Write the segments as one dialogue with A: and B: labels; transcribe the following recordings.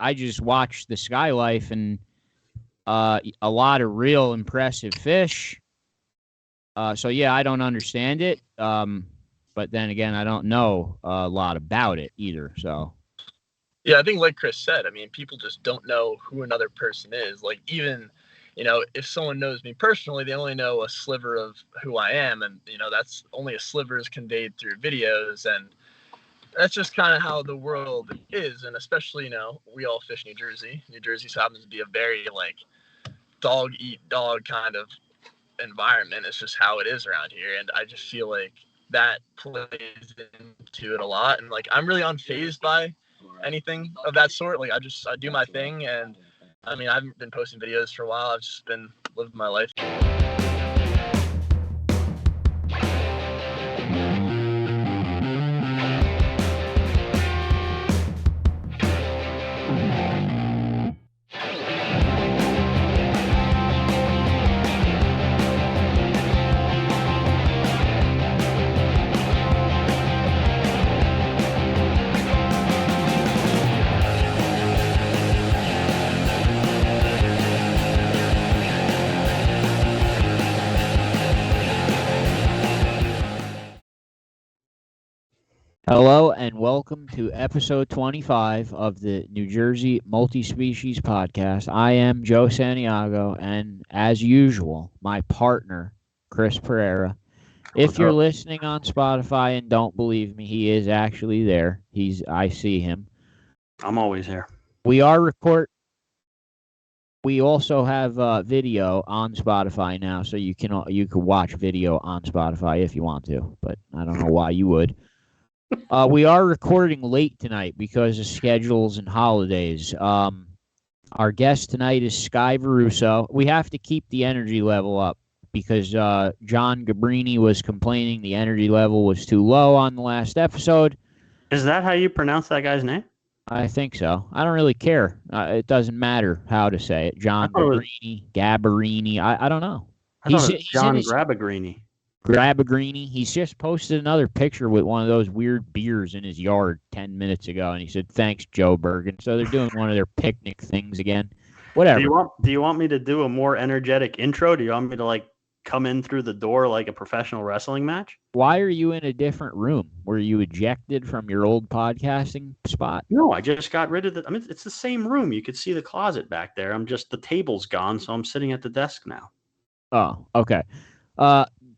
A: I just watched the Skye Life and a lot of real impressive fish. So yeah, I don't understand it. But then again, I don't know a lot about it either. So
B: yeah, I think like Chris said, I mean, people just don't know who another person is. Like even, if someone knows me personally, they only know a sliver of who I am, and that's only a sliver is conveyed through videos, and that's just kind of how the world is. And especially, we all fish New Jersey. New Jersey happens to be a very like dog eat dog kind of environment. It's just how it is around here, and I just feel like that plays into it a lot. And like I'm really unfazed by anything of that sort. Like I do my thing, and I mean I haven't been posting videos for a while. I've just been living my life.
A: hello and welcome to episode 25 of the New Jersey Multi-Species Podcast. I am Joe Santiago, and as usual, my partner, Chris Pereira. If you're listening on Spotify and don't believe me, he is actually there. I see him.
C: I'm always here.
A: We also have video on Spotify now, so you can watch video on Spotify if you want to, but I don't know why you would. We are recording late tonight because of schedules and holidays. Our guest tonight is Skye Verrusio. We have to keep the energy level up because John Gabrini was complaining the energy level was too low on the last episode.
C: Is that how you pronounce that guy's name?
A: I think so. I don't really care. It doesn't matter how to say it. John Gabrini. I don't know.
C: He's John Grabagrini.
A: Grabagrini. He's just posted another picture with one of those weird beers in his yard 10 minutes ago, and he said, "Thanks, Joe Bergen." So they're doing one of their picnic things again. Whatever.
C: Do you want me to do a more energetic intro? Do you want me to come in through the door like a professional wrestling match?
A: Why are you in a different room? Were you ejected from your old podcasting spot?
C: No, I just got rid of it. I mean, it's the same room. You could see the closet back there. The table's gone, so I'm sitting at the desk now.
A: Oh, okay.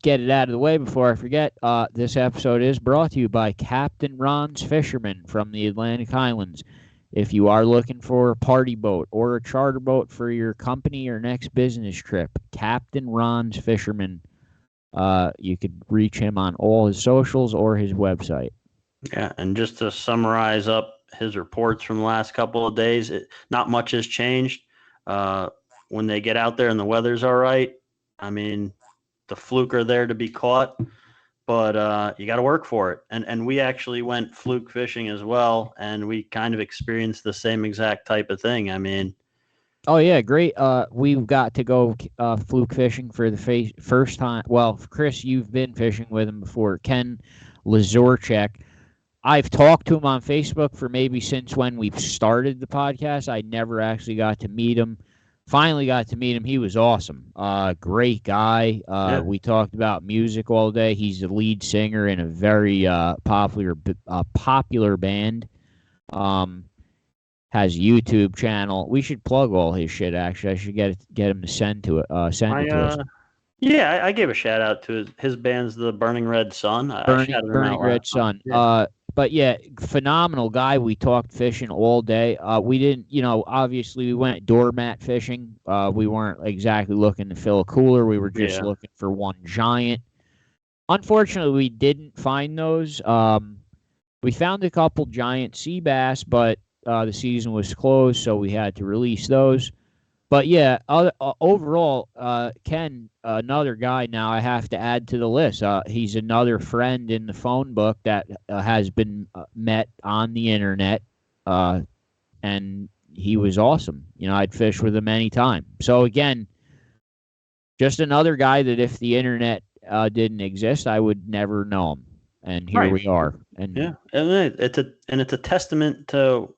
A: Get it out of the way before I forget. This episode is brought to you by Captain Ron's Fisherman from the Atlantic Highlands. If you are looking for a party boat or a charter boat for your company or next business trip, Captain Ron's Fisherman. You could reach him on all his socials or his website.
C: Yeah, and just to summarize up his reports from the last couple of days, not much has changed. When they get out there and the weather's all right, I mean, the fluke are there to be caught, but you got to work for it. And we actually went fluke fishing as well, and we kind of experienced the same exact type of thing. I mean,
A: oh yeah, great. We've got to go fluke fishing for the first time. Well, Chris, you've been fishing with him before. Ken Lazorchek. I've talked to him on Facebook for maybe since when we've started the podcast. I never actually got to meet him. Finally got to meet him. He was awesome. Great guy.
C: Yeah.
A: We talked about music all day. He's the lead singer in a very popular band. Has a YouTube channel. We should plug all his shit, actually. I should get him to send it to us.
C: Yeah, I gave a shout out to his band's the Burning Red Sun.
A: Burning Red Sun. Yeah. But yeah, phenomenal guy. We talked fishing all day. We didn't, obviously we went doormat fishing. We weren't exactly looking to fill a cooler. We were just looking for one giant. Unfortunately, we didn't find those. We found a couple giant sea bass, but the season was closed, so we had to release those. But yeah, overall, Ken, another guy now I have to add to the list. He's another friend in the phone book that has been met on the internet, and he was awesome. I'd fish with him anytime. So again, just another guy that if the internet didn't exist, I would never know him. And here we are. And
C: yeah, and it's a testament to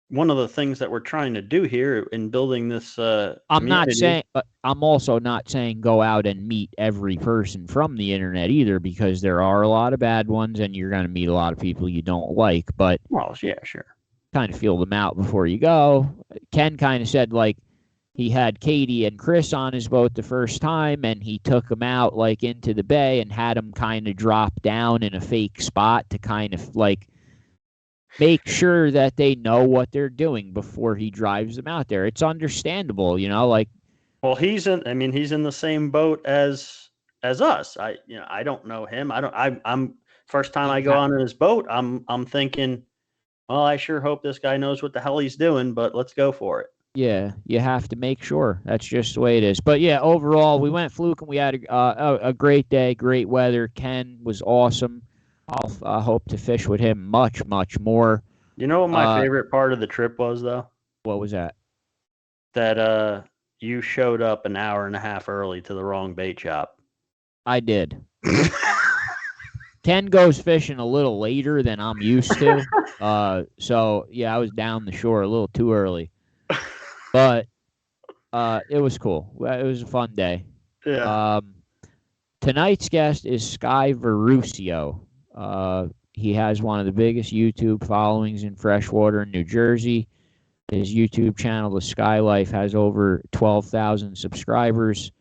C: one of the things that we're trying to do here in building this
A: I'm not
C: community.
A: saying, I'm also not saying go out and meet every person from the internet either, because there are a lot of bad ones and you're going to meet a lot of people you don't like, but
C: Well, yeah, sure.
A: kind of feel them out before you go. Ken kind of said, like, he had Katie and Chris on his boat the first time, and he took them out, like, into the bay and had them kind of drop down in a fake spot to kind of, like, make sure that they know what they're doing before he drives them out there. It's understandable, you know, like.
C: Well, he's in the same boat as us. I don't know him. I'm first time I go on his boat, I'm thinking, well, I sure hope this guy knows what the hell he's doing, but let's go for it.
A: Yeah, you have to make sure. That's just the way it is. But yeah, overall, we went fluke and we had a great day, great weather. Ken was awesome. I'll hope to fish with him much, much more.
C: You know what my favorite part of the trip was, though?
A: What was that?
C: That you showed up an hour and a half early to the wrong bait shop.
A: I did. Ken goes fishing a little later than I'm used to. So yeah, I was down the shore a little too early. But it was cool. It was a fun day.
C: Yeah.
A: Tonight's guest is Skye Verrusio. He has one of the biggest YouTube followings in freshwater in New Jersey. His YouTube channel, The Skye Life, has over 12,000 subscribers.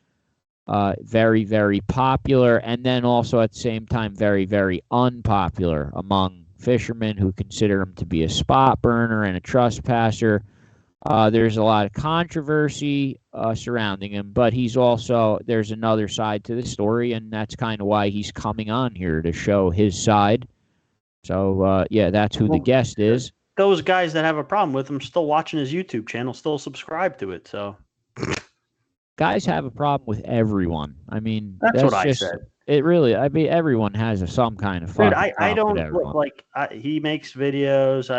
A: Very, very popular. And then also at the same time, very, very unpopular among fishermen who consider him to be a spot burner and a trespasser. There's a lot of controversy surrounding him, but there's another side to the story, and that's kind of why he's coming on here to show his side. So, yeah, that's who the guest is.
C: Those guys that have a problem with him still watching his YouTube channel, still subscribe to it. So,
A: guys have a problem with everyone. I mean,
C: that's what I said.
A: It really, I mean, everyone has some kind of fun.
C: Dude, I don't like. He makes videos.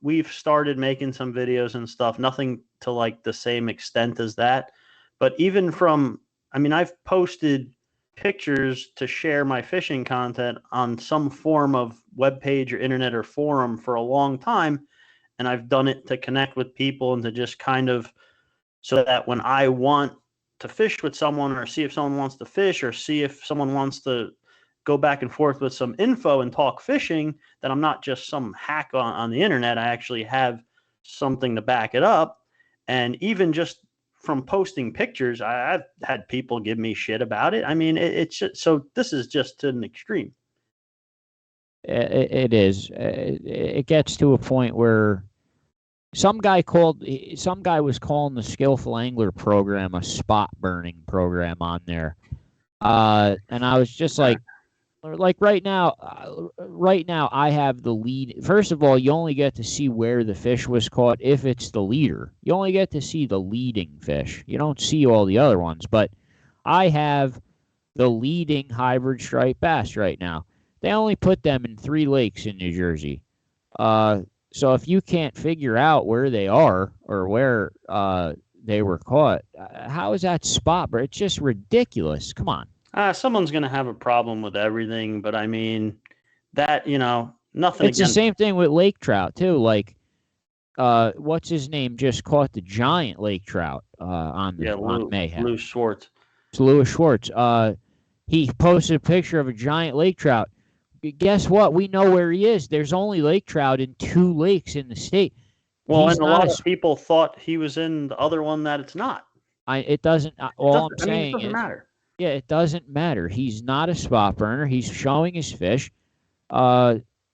C: We've started making some videos and stuff. Nothing to like the same extent as that, but even from, I mean, I've posted pictures to share my fishing content on some form of web page or internet or forum for a long time, and I've done it to connect with people and to just kind of so that when I want to fish with someone or see if someone wants to fish or see if someone wants to go back and forth with some info and talk fishing, that I'm not just some hack on the internet. I actually have something to back it up. And even just from posting pictures, I've had people give me shit about it. I mean, it's just, so this is just to an extreme.
A: It is. It gets to a point where some guy was calling the Skillful Angler program a spot burning program on there. And I was just like right now I have the lead. First of all, you only get to see where the fish was caught if it's the leader. You only get to see the leading fish. You don't see all the other ones, but I have the leading hybrid striped bass right now. They only put them in 3 lakes in New Jersey. So if you can't figure out where they are or where they were caught, how is that spot? But it's just ridiculous. Come on.
C: Someone's going to have a problem with everything, but I mean, that, nothing.
A: It's the same thing with lake trout, too. Like, what's his name just caught the giant lake trout on Mayhem.
C: Louis Schwartz.
A: It's Louis Schwartz. He posted a picture of a giant lake trout. Guess what? We know where he is. There's only lake trout in 2 lakes in the state.
C: Well, and a lot of people thought he was in the other one that it's not.
A: It doesn't. All I'm saying
C: it doesn't matter.
A: Yeah, it doesn't matter. He's not a spot burner. He's showing his fish.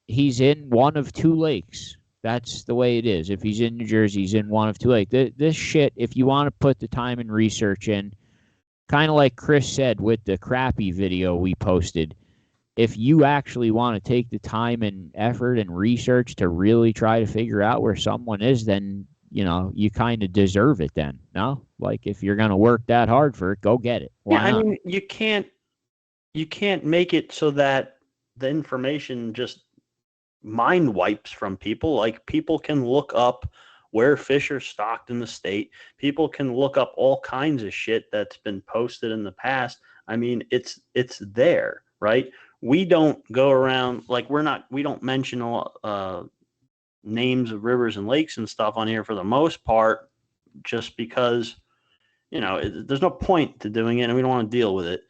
A: He's in one of 2 lakes. That's the way it is. If he's in New Jersey, he's in one of 2 lakes. This shit, if you want to put the time and research in, kind of like Chris said with the crappie video we posted, if you actually want to take the time and effort and research to really try to figure out where someone is, then, you kind of deserve it then. No? Like, if you're going to work that hard for it, go get it. Why not?
C: I mean, you can't make it so that the information just mind wipes from people. Like, people can look up where fish are stocked in the state. People can look up all kinds of shit that's been posted in the past. I mean, it's there, right? We don't go around, like, we don't mention names of rivers and lakes and stuff on here for the most part, just because, there's no point to doing it and we don't want to deal with it.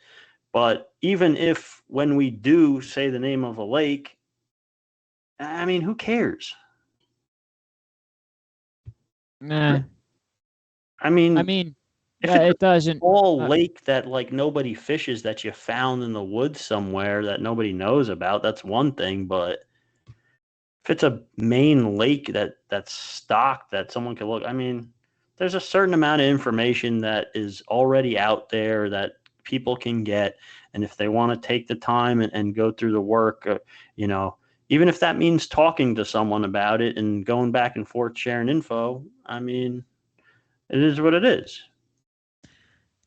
C: But even if when we do say the name of a lake, I mean, who cares?
A: Nah.
C: I mean,
A: if it doesn't.
C: All lake that like nobody fishes that you found in the woods somewhere that nobody knows about, that's one thing. But if it's a main lake that's stocked that someone can look, I mean, there's a certain amount of information that is already out there that people can get. And if they want to take the time and go through the work, even if that means talking to someone about it and going back and forth sharing info, I mean, it is what it is.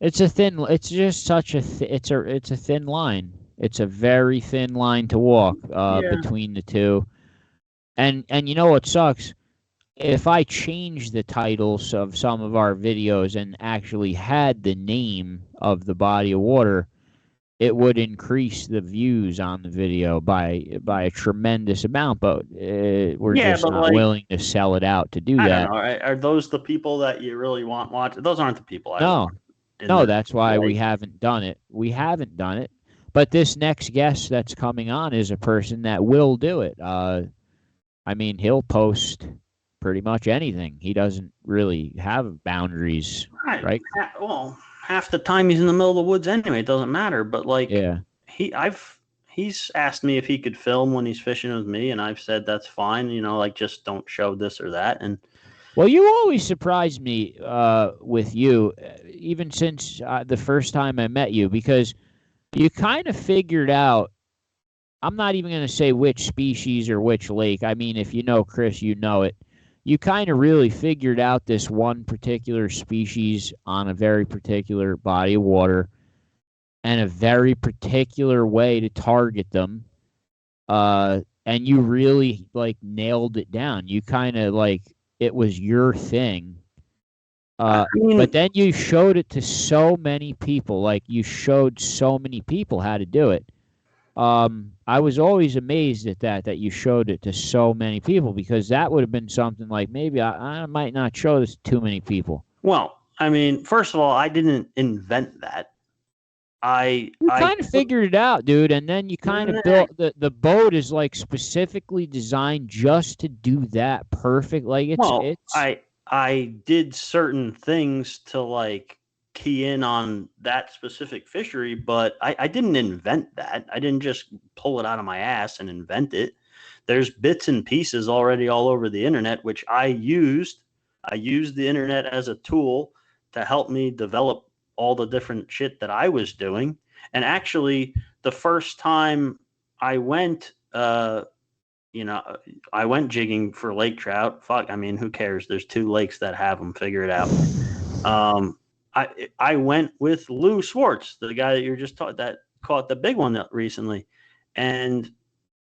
A: It's just such a it's a thin line. It's a very thin line to walk between the two. And you know what sucks? If I changed the titles of some of our videos and actually had the name of the body of water, it would increase the views on the video by a tremendous amount. But we're just not willing to sell it out to do that.
C: I don't know. Are those the people that you really want watching? Those aren't the people I want.
A: No, that's why we haven't done it. We haven't done it. But this next guest that's coming on is a person that will do it. I mean, he'll post pretty much anything. He doesn't really have boundaries, right?
C: Well, half the time he's in the middle of the woods anyway. It doesn't matter. But like, he's asked me if he could film when he's fishing with me, and I've said that's fine. Like just don't show this or that. And
A: well, you always surprise me with you, even since the first time I met you, because you kind of figured out. I'm not even going to say which species or which lake. I mean, if you know Chris, you know it. You kind of really figured out this one particular species on a very particular body of water and a very particular way to target them. And you really like nailed it down. You kind of like it was your thing. But then you showed it to so many people. Like you showed so many people how to do it. I was always amazed at that you showed it to so many people, because that would have been something like maybe I might not show this to too many people.
C: Well, I mean, first of all, I didn't invent that. You
A: kind of figured it out, dude, and then you kind of built the boat is like specifically designed just to do that perfect. Like
C: I did certain things to like key in on that specific fishery, but I didn't invent that. I didn't just pull it out of my ass and invent it. There's bits and pieces already all over the internet, which I used. I used the internet as a tool to help me develop all the different shit that I was doing. And actually, the first time I went, I went jigging for lake trout. Fuck, I mean, who cares? There's 2 lakes that have them. Figure it out. I went with Lou Swartz, the guy that you're just talking that caught the big one recently. And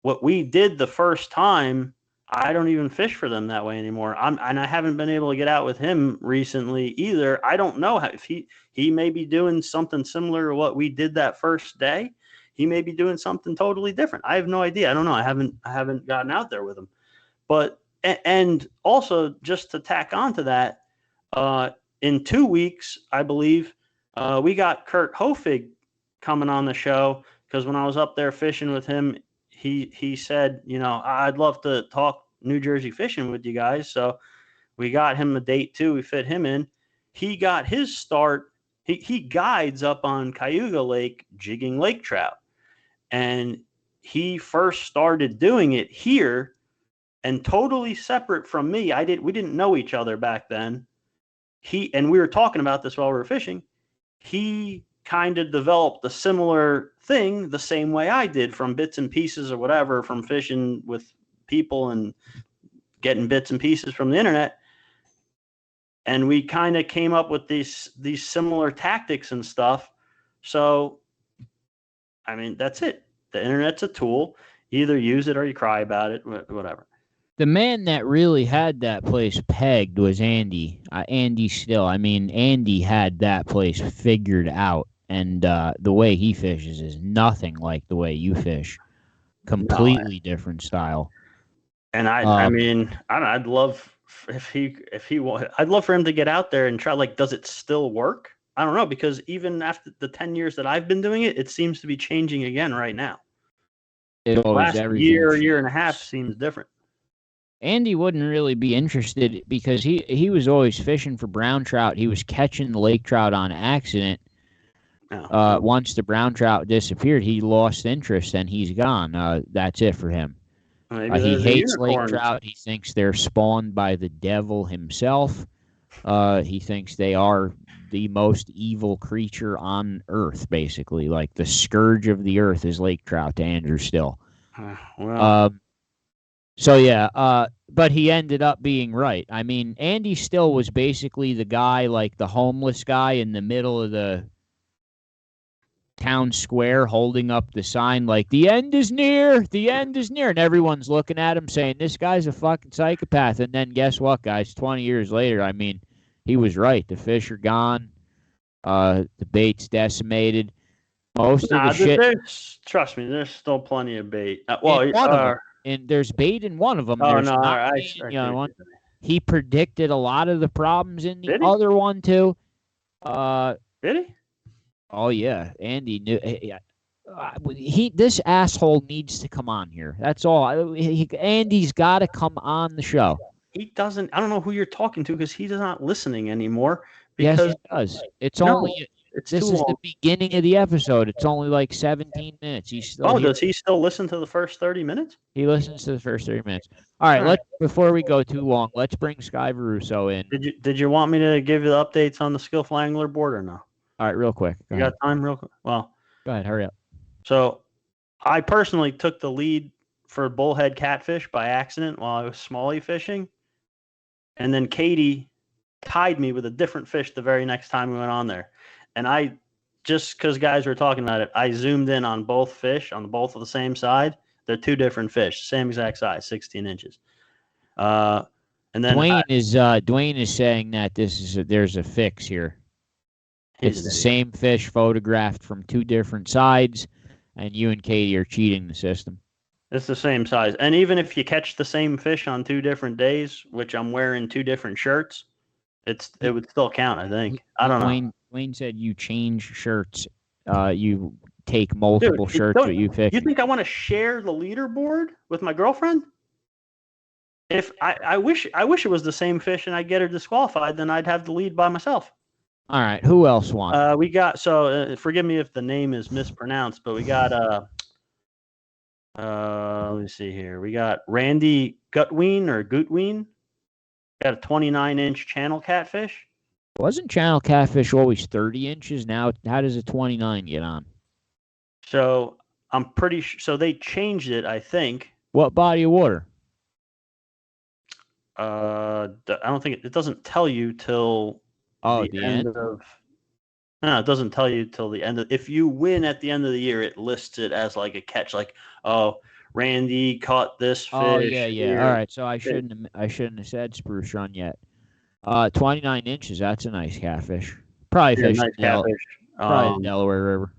C: what we did the first time, I don't even fish for them that way anymore. And I haven't been able to get out with him recently either. I don't know if he may be doing something similar to what we did that first day. He may be doing something totally different. I have no idea. I don't know. I haven't gotten out there with him. But and also just to tack onto that, in 2 weeks, I believe, we got Kurt Hofig coming on the show, because when I was up there fishing with him, he said, I'd love to talk New Jersey fishing with you guys. So we got him a date too. We fit him in. He got his start. He guides up on Cayuga Lake jigging lake trout. And he first started doing it here and totally separate from me. We didn't know each other back then. And we were talking about this while we were fishing. He kind of developed a similar thing the same way I did, from bits and pieces or whatever, from fishing with people and getting bits and pieces from the internet. And we kind of came up with these similar tactics and stuff. So, I mean, that's it. The internet's a tool. You either use it or you cry about it, whatever.
A: The man that really had that place pegged was Andy. Andy Still. I mean, Andy had that place figured out, and the way he fishes is nothing like the way you fish. Completely different style.
C: And I mean, I don't know, I'd love I'd love for him to get out there and try. Like, does it still work? I don't know, because even after the 10 years that I've been doing it, it seems to be changing again right now. Last year and a half seems different.
A: Andy wouldn't really be interested because he was always fishing for brown trout. He was catching the lake trout on accident.
C: Oh.
A: Once the brown trout disappeared, he lost interest and he's gone. That's it for him. He hates lake trout. He thinks they're spawned by the devil himself. He thinks they are the most evil creature on earth, basically. Like the scourge of the earth is lake trout to Andrew Still. So yeah, but he ended up being right. I mean, Andy Still was basically the guy, like the homeless guy in the middle of the town square holding up the sign like, the end is near, the end is near. And everyone's looking at him saying, this guy's a fucking psychopath. And then guess what, guys? 20 years later, I mean, he was right. The fish are gone. The bait's decimated. Most of the shit.
C: Trust me, there's still plenty of bait.
A: And there's bait in one of them.
C: Oh,
A: there's
C: no,
A: not bait in the other one. He predicted a lot of the problems in the other one, too.
C: Did he?
A: Oh, yeah. Andy knew. This asshole needs to come on here. That's all. Andy's got to come on the show.
C: He doesn't. I don't know who you're talking to because he's not listening anymore.
A: Yes, he does. This is the beginning of the episode. It's only like 17 minutes.
C: Does he still listen to the first 30 minutes?
A: He listens to the first 30 minutes. All right. Before we go too long, let's bring Skye Verrusio in.
C: Did you want me to give you the updates on the Skillful Angler board or no?
A: All right, real quick.
C: You got time real quick? Well,
A: go ahead. Hurry up.
C: So I personally took the lead for bullhead catfish by accident while I was smallie fishing. And then Katie tied me with a different fish the very next time we went on there. And I, just because guys were talking about it, I zoomed in on both fish on both of the same side. They're two different fish, same exact size, 16 inches. And then
A: Dwayne is saying that there's a fix here. It's the same fish photographed from two different sides, and you and Katie are cheating the system.
C: It's the same size. And even if you catch the same fish on 2 different days, which I'm wearing 2 different shirts, it would still count, I think. I don't know.
A: Dwayne said you change shirts. You take multiple shirts that you pick.
C: You think I want to share the leaderboard with my girlfriend? If I wish it was the same fish and I'd get her disqualified, then I'd have the lead by myself.
A: All right. Who else won?
C: We got forgive me if the name is mispronounced, but we got let me see here. We got Randy Gutween. Got a 29-inch channel catfish.
A: Wasn't channel catfish always 30 inches? Now, how does a 29 get on?
C: So I'm pretty sure. So they changed it, I think.
A: What body of water?
C: I don't think it doesn't tell you till
A: the end
C: of. No, it doesn't tell you till the end of. If you win at the end of the year, it lists it as like a catch, like, oh, Randy caught this fish.
A: Oh yeah. All right, so I shouldn't have said Spruce Run yet. 29 inches. That's a nice catfish. Probably fish. Nice catfish. Probably the Delaware River.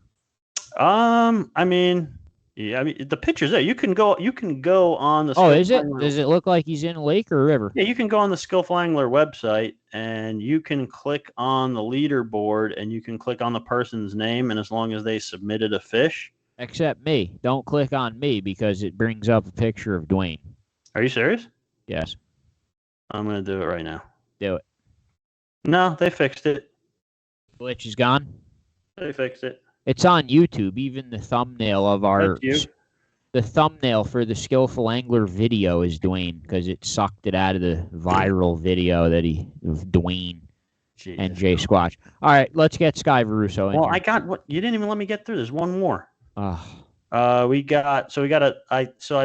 C: I mean, the picture's there. You can go on the.
A: Oh, is it? Does it look like he's in a lake or a river?
C: Yeah, you can go on the Skillful Angler website and you can click on the leaderboard and you can click on the person's name, and as long as they submitted a fish.
A: Except me. Don't click on me because it brings up a picture of Dwayne.
C: Are you serious?
A: Yes.
C: I'm going to do it right now.
A: Do it.
C: No, they fixed it.
A: Glitch is gone?
C: They fixed it.
A: It's on YouTube. Even the thumbnail of the thumbnail for the Skillful Angler video is Dwayne because it sucked it out of the viral video of Dwayne. Jesus. And Jay Squatch. All right, let's get Skye Verrusio in.
C: Well,
A: here.
C: I got what you didn't even let me get through. There's one more.
A: Oh.
C: I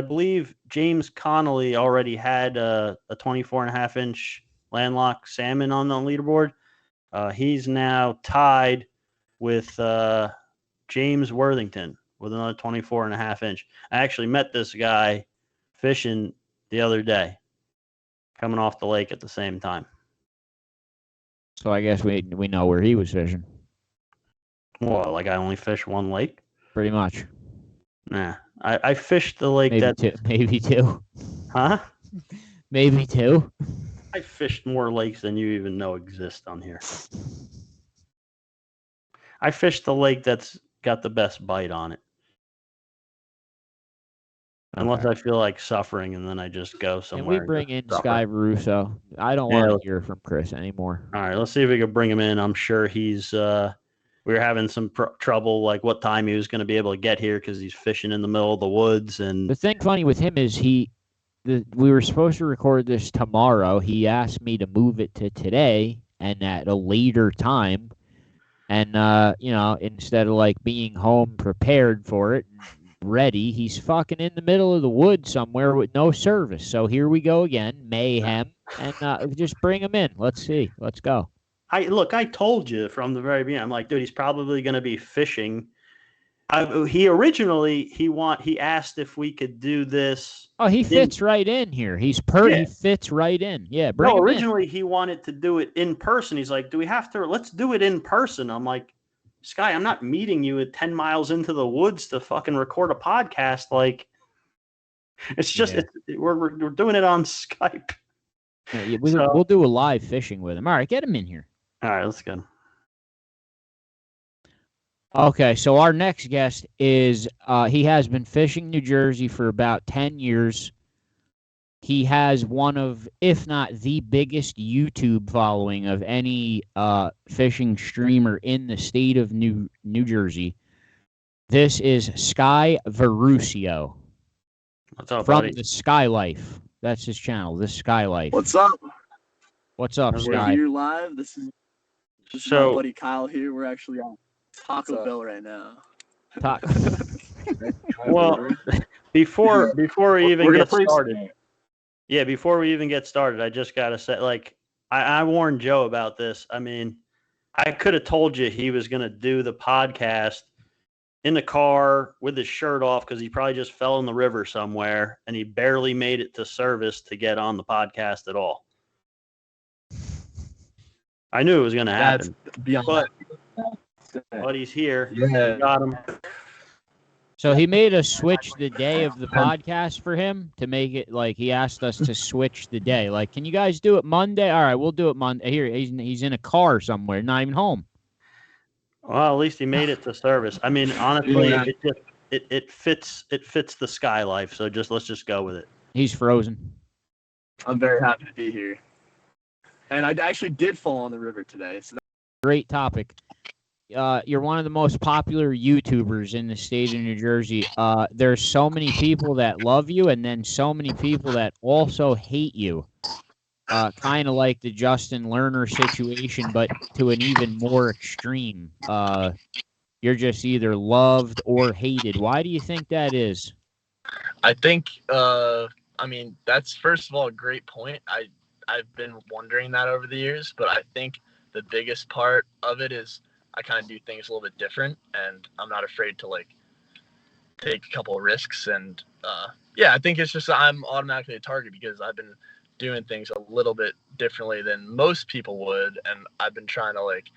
C: believe James Connolly already had a 24.5-inch landlocked salmon on the leaderboard. He's now tied with James Worthington with another 24.5-inch. I actually met this guy fishing the other day, coming off the lake at the same time.
A: So I guess we know where he was fishing.
C: Well, like I only fish one lake?
A: Pretty much.
C: Nah. I fished the lake
A: maybe two.
C: Huh?
A: Maybe 2.
C: I fished more lakes than you even know exist on here. I fished the lake that's got the best bite on it. Unless I feel like suffering, and then I just go somewhere.
A: Can we bring in Skye Verrusio? I don't want to hear from Chris anymore.
C: All right, let's see if we can bring him in. I'm sure he's. We were having some trouble, like what time he was going to be able to get here because he's fishing in the middle of the woods. And
A: the thing funny with him is we were supposed to record this tomorrow. He asked me to move it to today and at a later time. And instead of like being home prepared for it, ready, he's fucking in the middle of the woods somewhere with no service. So here we go again, mayhem, and just bring him in. Let's see. Let's go.
C: I told you from the very beginning. I'm like, dude, he's probably going to be fishing. He asked if we could do this.
A: Oh, he fits right in here. He fits right in. Yeah, bring him
C: originally he wanted to do it in person. He's like, let's do it in person. I'm like, Skye, I'm not meeting you at 10 miles into the woods to fucking record a podcast. Like, it's just, we're doing it on Skype.
A: Yeah, we'll do a live fishing with him. All right, get him in here.
C: All right, let's go.
A: Okay, so our next guest is, he has been fishing New Jersey for about 10 years. He has one of, if not the biggest YouTube following of any fishing streamer in the state of New Jersey. This is Skye Verrusio.
C: What's up,
A: from
C: buddy?
A: the Skye Life. That's his channel, the Skye Life.
D: What's up?
A: What's up,
D: We're
A: Skye?
D: here live. This is my buddy Kyle here. We're actually on Taco Bell right now.
C: Well, before we even get started. Yeah, before we even get started, I just got to say, like, I warned Joe about this. I mean, I could have told you he was going to do the podcast in the car with his shirt off because he probably just fell in the river somewhere and he barely made it to service to get on the podcast at all. I knew it was going to happen. But he's here.
D: Yeah.
C: Got him.
A: So he made us switch the day of the podcast for him to make it like he asked us to switch the day. Like, can you guys do it Monday? All right, we'll do it Monday. Here, he's in a car somewhere, not even home.
C: Well, at least he made it to service. I mean, honestly, it fits the Skye Life. So let's just go with it.
A: He's frozen.
D: I'm very happy to be here, and I actually did fall on the river today. So
A: great topic. You're one of the most popular YouTubers in the state of New Jersey. There's so many people that love you, and then so many people that also hate you. Kind of like the Justin Lerner situation, but to an even more extreme. You're just either loved or hated. Why do you think that is?
B: I think, that's first of all a great point. I've been wondering that over the years, but I think the biggest part of it is I kind of do things a little bit different, and I'm not afraid to like take a couple of risks. And I think it's just I'm automatically a target because I've been doing things a little bit differently than most people would, and I've been trying to like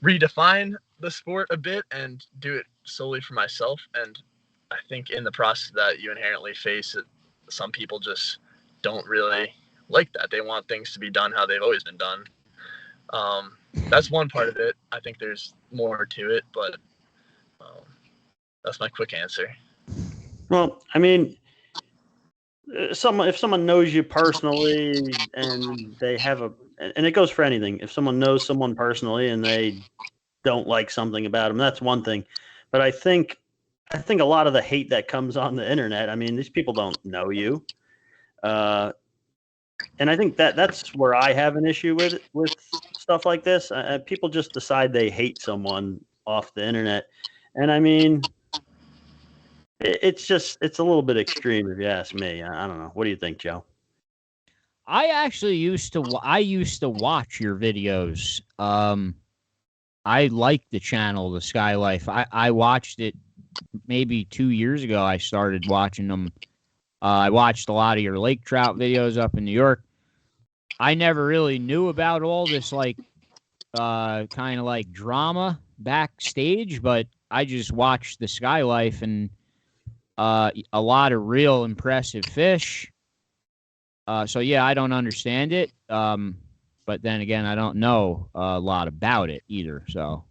B: redefine the sport a bit and do it solely for myself. And I think in the process of that, you inherently face it. Some people just don't really like that. They want things to be done how they've always been done. That's one part of it. I think there's more to it, but that's my quick answer.
C: Well, I mean, if someone knows you personally and they have and it goes for anything. If someone knows someone personally and they don't like something about them, that's one thing. But I think a lot of the hate that comes on the internet, I mean, these people don't know you. And I think that's where I have an issue with stuff like this. People just decide they hate someone off the internet. And I mean, it's a little bit extreme if you ask me. I don't know. What do you think, Joe?
A: I actually used to watch your videos. I liked the channel, the Skye Life. I watched it maybe 2 years ago. I started watching them. I watched a lot of your lake trout videos up in New York. I never really knew about all this like kind of like drama backstage, but I just watched the Skye Life and a lot of real impressive fish. So yeah, I don't understand it. But then again, I don't know a lot about it either. So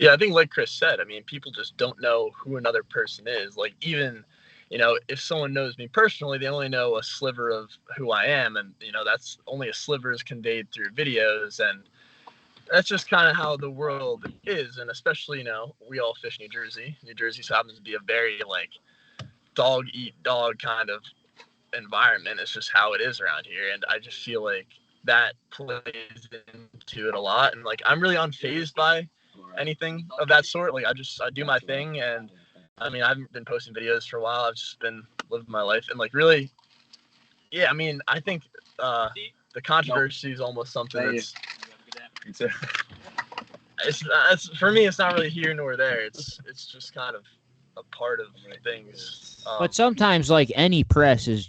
B: Yeah, I think like Chris said, I mean, people just don't know who another person is. Like even, if someone knows me personally, they only know a sliver of who I am, and that's only a sliver is conveyed through videos, and that's just kind of how the world is. And especially, we all fish New Jersey. New Jersey happens to be a very like dog eat dog kind of environment. It's just how it is around here, and I just feel like that plays into it a lot. And like I'm really unfazed by anything of that sort. Like I do my thing, and I mean I've been posting videos for a while. I've just been living my life, and like really, yeah. I mean I think the controversy is almost something that's it's for me. It's not really here nor there. It's just kind of a part of things.
A: but sometimes like any press is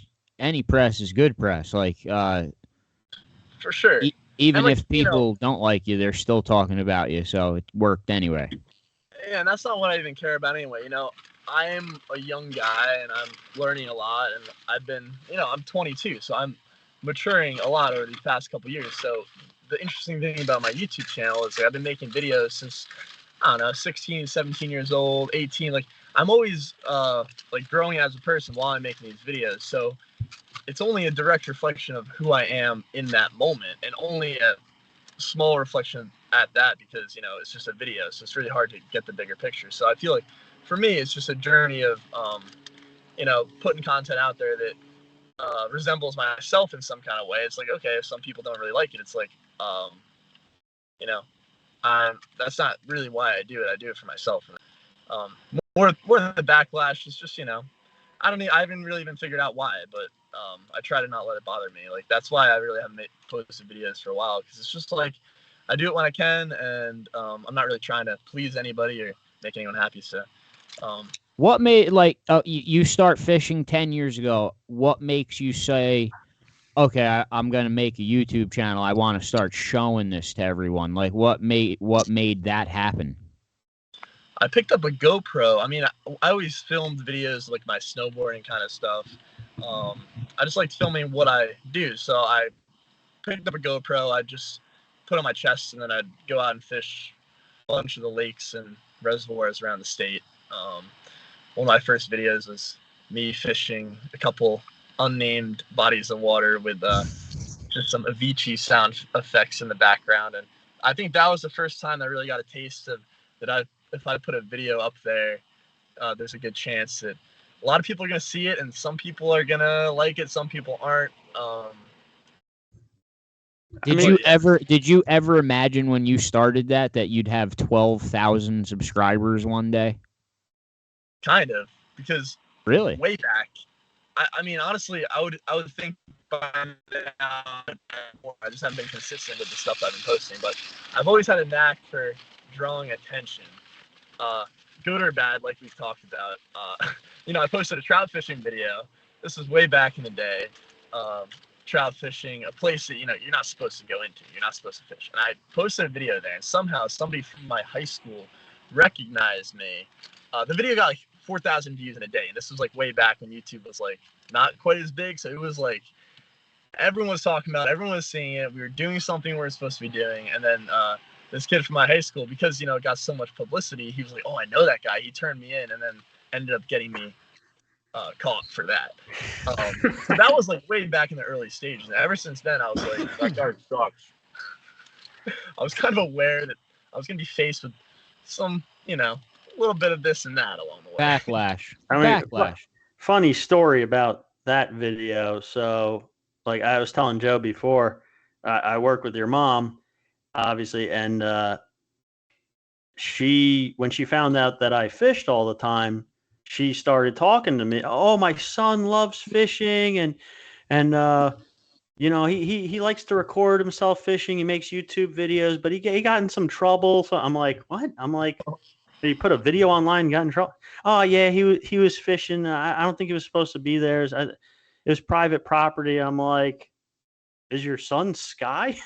A: good press. Like
B: for sure.
A: Even
B: like,
A: if people don't like you, they're still talking about you. So it worked anyway.
B: Yeah, and that's not what I even care about anyway. I am a young guy and I'm learning a lot, and I've been, I'm 22, so I'm maturing a lot over these past couple years. So the interesting thing about my YouTube channel is I've been making videos since, I don't know, 16, 17 years old, 18. Like I'm always like growing as a person while I'm making these videos. So it's only a direct reflection of who I am in that moment, and only a small reflection at that, because it's just a video, so it's really hard to get the bigger picture. So I feel like for me it's just a journey of putting content out there that resembles myself in some kind of way. It's like, okay, if some people don't really like it, it's like that's not really why I do it. I do it for myself. More than the backlash is just I haven't really even figured out why, but I try to not let it bother me. Like that's why I really haven't posted videos for a while, because it's just like I do it when I can, and I'm not really trying to please anybody or make anyone happy. So,
A: what made you start fishing 10 years ago? What makes you say, okay, I'm gonna make a YouTube channel. I want to start showing this to everyone. Like what made that happen?
B: I picked up a GoPro. I mean, I always filmed videos like my snowboarding kind of stuff. I just liked filming what I do, so I picked up a GoPro. I just put on my chest, and then I'd go out and fish a bunch of the lakes and reservoirs around the state. One of my first videos was me fishing a couple unnamed bodies of water with just some Avicii sound effects in the background, and I think that was the first time I really got a taste of that. If I put a video up there, there's a good chance that a lot of people are gonna see it, and some people are gonna like it, some people aren't.
A: Did you ever imagine when you started that you'd have 12,000 subscribers one day?
B: Kind of, because
A: really
B: way back, I mean, honestly, I would think by now I just haven't been consistent with the stuff I've been posting, but I've always had a knack for drawing attention, good or bad, like we've talked about. I posted a trout fishing video. This was way back in the day. Trout fishing, a place that you're not supposed to go into. You're not supposed to fish. And I posted a video there, and somehow somebody from my high school recognized me. The video got like 4,000 views in a day, and this was like way back when YouTube was like not quite as big. So it was like everyone was talking about it, everyone was seeing it. We were doing something we were supposed to be doing, and then this kid from my high school, because it got so much publicity, he was like, "Oh, I know that guy." He turned me in, and then ended up getting me caught for that. So that was like way back in the early stages. And ever since then, I was like, that guy sucks. I was kind of aware that I was going to be faced with some, a little bit of this and that along the way.
A: Backlash.
C: Funny story about that video. So, like I was telling Joe before, I work with your mom, obviously, and when she found out that I fished all the time, she started talking to me. Oh, my son loves fishing, and he likes to record himself fishing. He makes YouTube videos, but he got in some trouble. So I'm like, what? I'm like, did he put a video online and got in trouble? Oh yeah, he was fishing. I don't think he was supposed to be there. It was private property. I'm like, is your son Skye?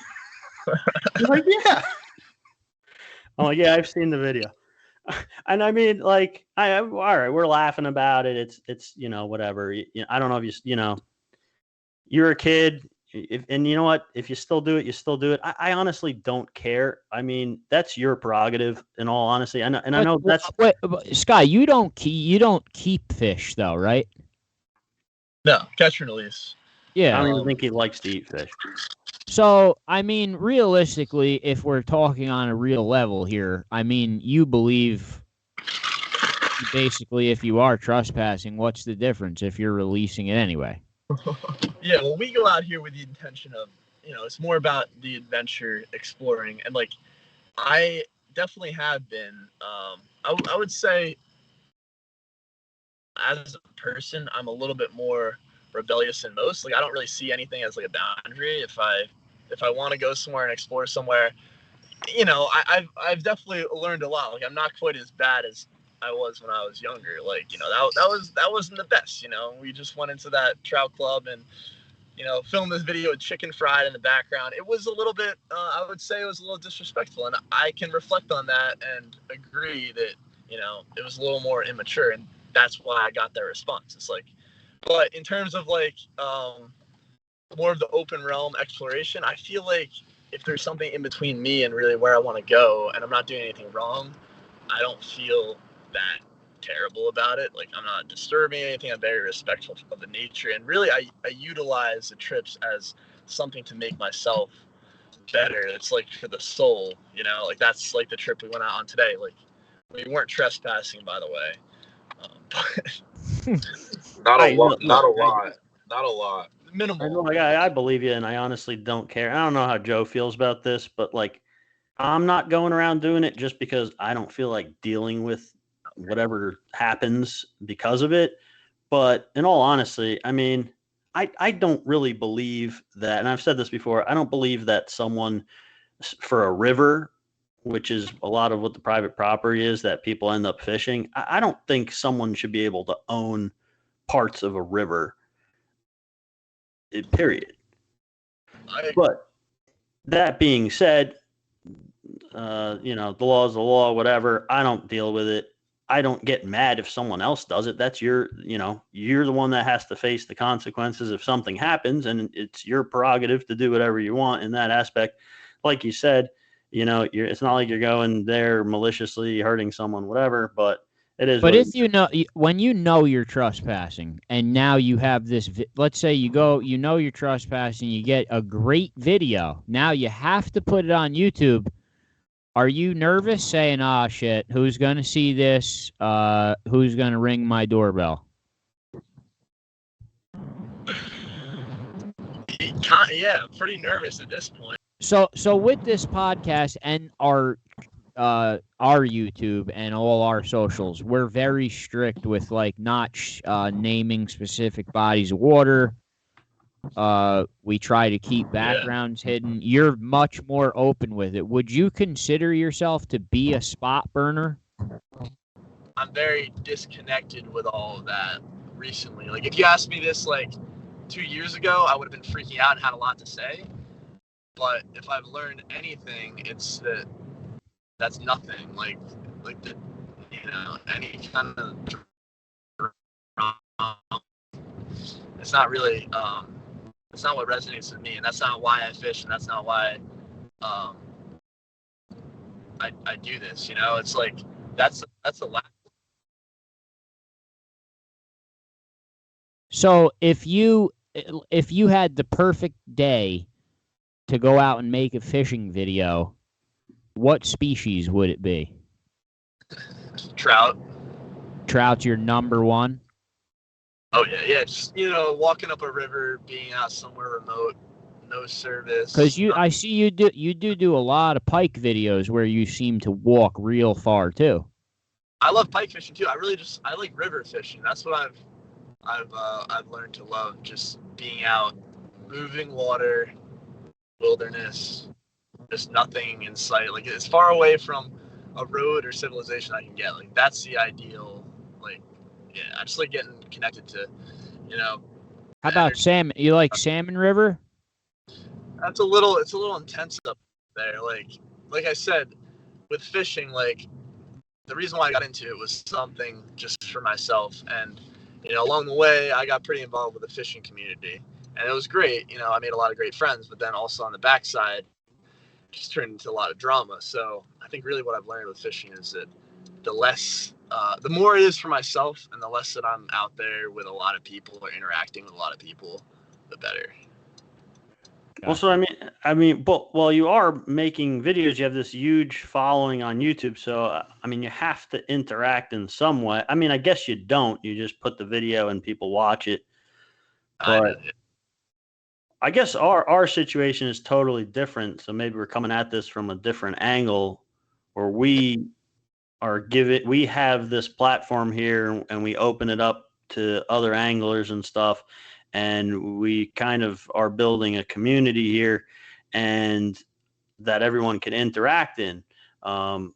C: He's like, yeah. I'm like, yeah, I've seen the video. And I mean, like, all right, we're laughing about it. It's whatever. I don't know if you're a kid. And you know what? If you still do it, you still do it. I honestly don't care. I mean, that's your prerogative. In all honesty, I know that's.
A: Wait, Skye, you don't keep fish though, right?
B: No, catch and release.
A: Yeah.
C: I don't even think he likes to eat fish.
A: So, I mean, realistically, if we're talking on a real level here, I mean, you believe basically if you are trespassing, what's the difference if you're releasing it anyway?
B: Yeah, well, we go out here with the intention of, it's more about the adventure, exploring, and like, I definitely have been. I would say, as a person, I'm a little bit more rebellious than most. Like, I don't really see anything as like a boundary. If I want to go somewhere and explore somewhere, I've definitely learned a lot. Like, I'm not quite as bad as I was when I was younger. Like, that wasn't the best. We just went into that trout club and filmed this video with chicken fried in the background. It was a little bit, I would say it was a little disrespectful, and I can reflect on that and agree that it was a little more immature, and that's why I got that response. It's like, but in terms of like more of the open realm exploration, I feel like if there's something in between me and really where I want to go, and I'm not doing anything wrong, I don't feel that terrible about it. Like, I'm not disturbing anything. I'm very respectful of the nature, and really I utilize the trips as something to make myself better. It's like for the soul, like that's like the trip we went out on today. Like, we weren't trespassing, by the way, but
E: not a lot.
B: Minimal.
C: I believe you, and I honestly don't care. I don't know how Joe feels about this, but like, I'm not going around doing it just because I don't feel like dealing with whatever happens because of it. But in all honesty, I mean, I don't really believe that, and I've said this before, I don't believe that someone for a river, which is a lot of what the private property is that people end up fishing, I don't think someone should be able to own parts of a river, period. But that being said, the law is the law, whatever. I don't deal with it. I don't get mad if someone else does it. That's you're the one that has to face the consequences if something happens, and it's your prerogative to do whatever you want in that aspect. Like you said, it's not like you're going there maliciously hurting someone, whatever, but it is.
A: But if when you're trespassing, and now you have this, let's say you go, you're trespassing, you get a great video. Now you have to put it on YouTube. Are you nervous saying, shit, who's going to see this? Who's going to ring my doorbell?
B: Yeah, pretty nervous at this point.
A: So with this podcast and our YouTube and all our socials, we're very strict with like not naming specific bodies of water. We try to keep backgrounds hidden. You're much more open with it. Would you consider yourself to be a spot burner?
B: I'm very disconnected with all of that recently. Like, if you asked me this like 2 years ago, I would have been freaking out and had a lot to say. But if I've learned anything, it's that's nothing. Like the, any kind of, it's not really, it's not what resonates with me, and that's not why I fish, and that's not why I do this. It's like that's the last.
A: So if you had the perfect day to go out and make a fishing video, what species would it be?
B: Trout.
A: Trout's your number one?
B: Oh, yeah. Just, walking up a river, being out somewhere remote, no service.
A: Because I see you do a lot of pike videos where you seem to walk real far, too.
B: I love pike fishing, too. I like river fishing. That's what I've learned to love, just being out, moving water, wilderness, just nothing in sight. Like, as far away from a road or civilization I can get. Like, that's the ideal. Like, yeah, I just like getting connected to,
A: How about salmon? You like Salmon River?
B: It's a little intense up there. Like I said, with fishing, like, the reason why I got into it was something just for myself. And, along the way, I got pretty involved with the fishing community. And it was great. You know, I made a lot of great friends, but then also on the backside, just turned into a lot of drama. So I think really what I've learned with fishing is that the more it is for myself and the less that I'm out there with a lot of people or interacting with a lot of people, the better.
C: Well, so I mean, but while you are making videos, you have this huge following on YouTube. So, I mean, you have to interact in some way. I mean, I guess you don't. You just put the video and people watch it. But I guess our situation is totally different. So maybe we're coming at this from a different angle, where we have this platform here and we open it up to other anglers and stuff. And we kind of are building a community here and that everyone can interact in. And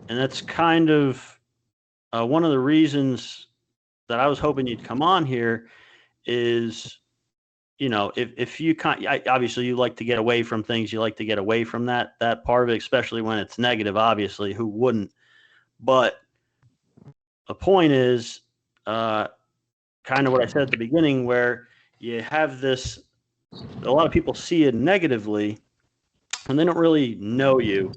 C: that's kind of one of the reasons that I was hoping you'd come on here is, you know, if you obviously you like to get away from things, you like to get away from that part of it, especially when it's negative, obviously, who wouldn't? But the point is, kind of what I said at the beginning, where you have this, a lot of people see it negatively and they don't really know you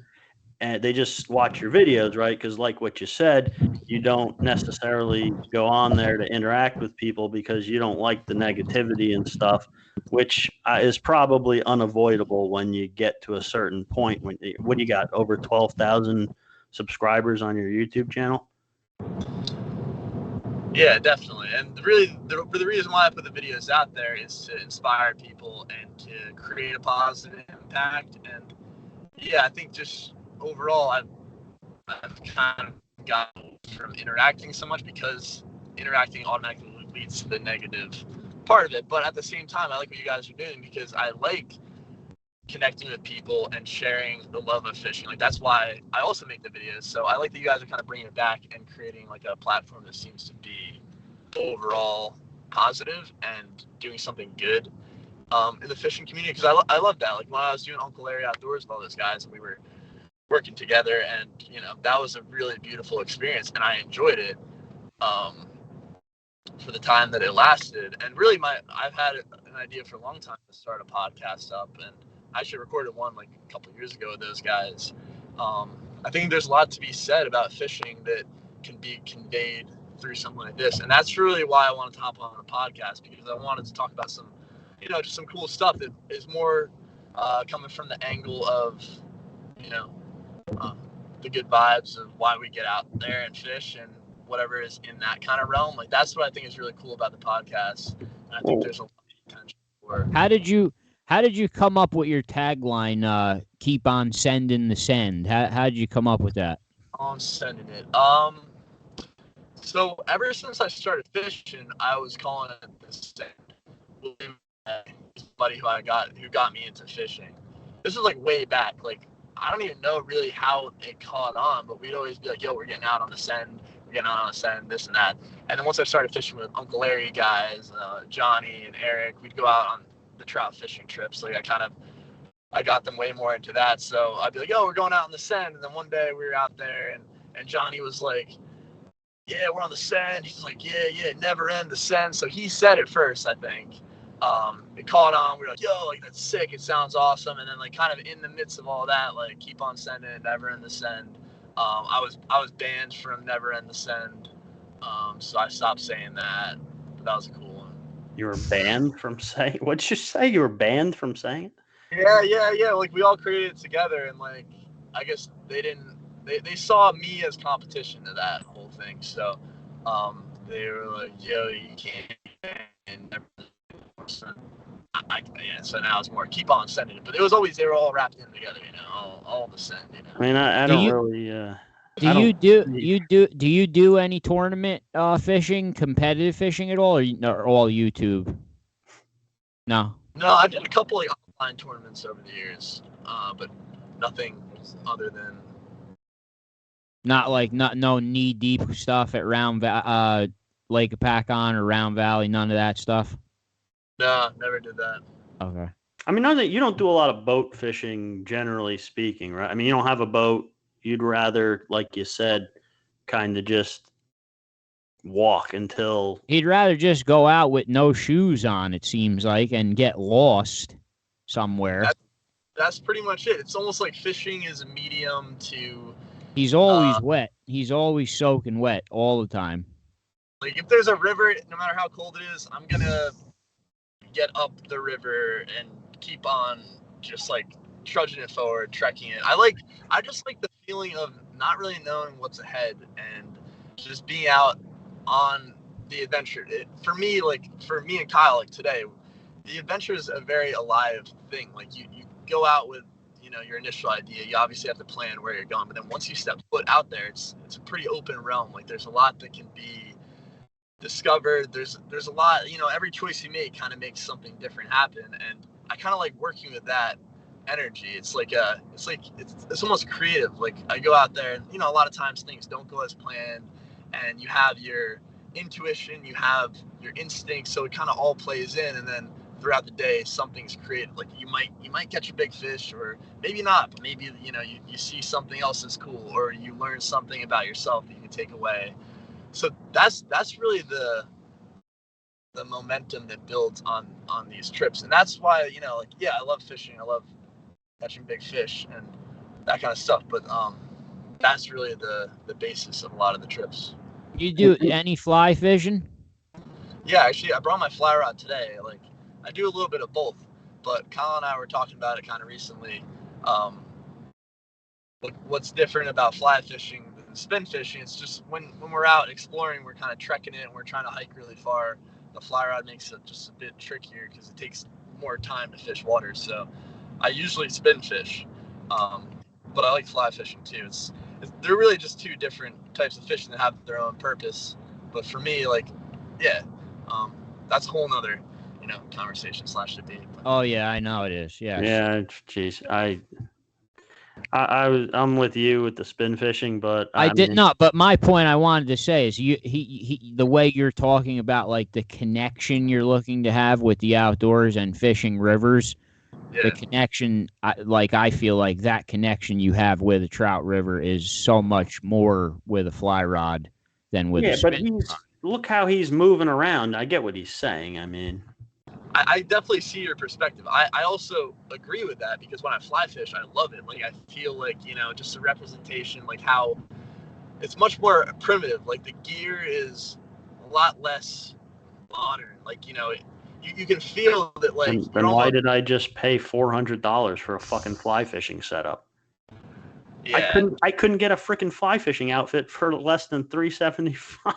C: and they just watch your videos, right? Because like what you said, you don't necessarily go on there to interact with people because you don't like the negativity and stuff, which is probably unavoidable when you get to a certain point. What do you got, over 12,000 subscribers on your YouTube channel?
B: Yeah, definitely. And really, the reason why I put the videos out there is to inspire people and to create a positive impact. And yeah, I think just overall, I've kind of gotten from interacting so much because interacting automatically leads to the negative part of it. But at the same time, I like what you guys are doing because I like connecting with people and sharing the love of fishing. Like that's why I also make the videos. So I like that you guys are kind of bringing it back and creating like a platform that seems to be overall positive and doing something good in the fishing community. Because I love that. Like when I was doing Uncle Larry Outdoors with all those guys and we were working together, and you know that was a really beautiful experience and I enjoyed it for the time that it lasted. And really I've had an idea for a long time to start a podcast up, and I actually recorded one like a couple of years ago with those guys. I think there's a lot to be said about fishing that can be conveyed through something like this, and that's really why I wanted to hop on a podcast, because I wanted to talk about some, you know, just some cool stuff that is more coming from the angle of, you know, the good vibes of why we get out there and fish and whatever is in that kind of realm. Like that's what I think is really cool about the podcast, and I think there's a lot of potential for. How
A: did you come up with your tagline? Keep on sending the send. How did you come up with that?
B: On sending it. So ever since I started fishing, I was calling it the send. Buddy who got me into fishing. This was like way back. Like I don't even know really how it caught on, but we'd always be like, "Yo, we're getting out on the send. We're getting out on the send. This and that." And then once I started fishing with Uncle Larry guys, Johnny and Eric, we'd go out on the trout fishing trips. Like I got them way more into that. So I'd be like, "Yo, we're going out on the send." And then one day we were out there, and Johnny was like, "Yeah, we're on the send." He's like, "Yeah, never end the send." So he said it first, I think. It caught on. We were like, "Yo, like that's sick. It sounds awesome." And then like kind of in the midst of all that, like keep on sending, never end the send. I was banned from never end the send. So I stopped saying that. But that was a cool one.
C: You were banned from saying? What'd you say? You were banned from saying it?
B: Yeah. Like we all created it together, and like I guess they didn't. They saw me as competition to that whole thing. So they were like, "Yo, you can't." And so now it's more keep on sending it, but it was always they were all wrapped in together, you know, all the send. You know?
C: I mean, I don't really.
A: Do you do any tournament fishing, competitive fishing at all, or all YouTube? No.
B: No, I did a couple like online tournaments over the years, but nothing other than.
A: No knee deep stuff at Lake Apacon or Round Valley, none of that stuff.
B: No, never did that.
A: Okay.
C: I mean, you don't do a lot of boat fishing, generally speaking, right? I mean, you don't have a boat. You'd rather, like you said, kind of just walk until
A: He'd rather just go out with no shoes on, it seems like, and get lost somewhere.
B: That's pretty much it. It's almost like fishing is a medium to.
A: He's always wet. He's always soaking wet all the time.
B: Like if there's a river, no matter how cold it is, I'm gonna get up the river and keep on just like trudging it forward, trekking it. I just like the feeling of not really knowing what's ahead and just being out on the adventure. For me and Kyle, like today, the adventure is a very alive thing. Like you go out with, your initial idea. You obviously have to plan where you're going, but then once you step foot out there, it's a pretty open realm. Like there's a lot that can be discovered. There's a lot, every choice you make kind of makes something different happen, and I kind of like working with that energy. It's almost creative. Like I go out there and a lot of times things don't go as planned, and you have your intuition, you have your instincts, so it kind of all plays in, and then throughout the day something's created. Like you might catch a big fish, or maybe not, but maybe you see something else that's cool, or you learn something about yourself that you can take away. So that's really the momentum that builds on these trips. And that's why I love fishing, I love catching big fish and that kind of stuff, but that's really the basis of a lot of the trips.
A: You do any fly fishing?
B: Yeah, actually I brought my fly rod today. Like I do a little bit of both, but Kyle and I were talking about it kind of recently. What's different about fly fishing than spin fishing? It's just when we're out exploring, we're kind of trekking it and we're trying to hike really far. The fly rod makes it just a bit trickier because it takes more time to fish water. So I usually spin fish, but I like fly fishing too. They're really just two different types of fishing that have their own purpose. But for me, that's a whole nother conversation / debate.
A: Oh yeah, I know it is. Yeah.
C: Yeah, jeez. I'm with you with the spin fishing, but
A: I did not. But my point I wanted to say is the way you're talking about like the connection you're looking to have with the outdoors and fishing rivers, the connection, I feel like that connection you have with a trout river is so much more with a fly rod than with a spin rod.
C: Look how he's moving around. I get what he's saying. I mean,
B: I definitely see your perspective. I also agree with that because when I fly fish, I love it. Like I feel like, just a representation, like how it's much more primitive. Like the gear is a lot less modern. Like, you can feel that like.
C: Then why did I just pay $400 for a fucking fly fishing setup?
B: Yeah.
C: I couldn't get a freaking fly fishing outfit for less than $375.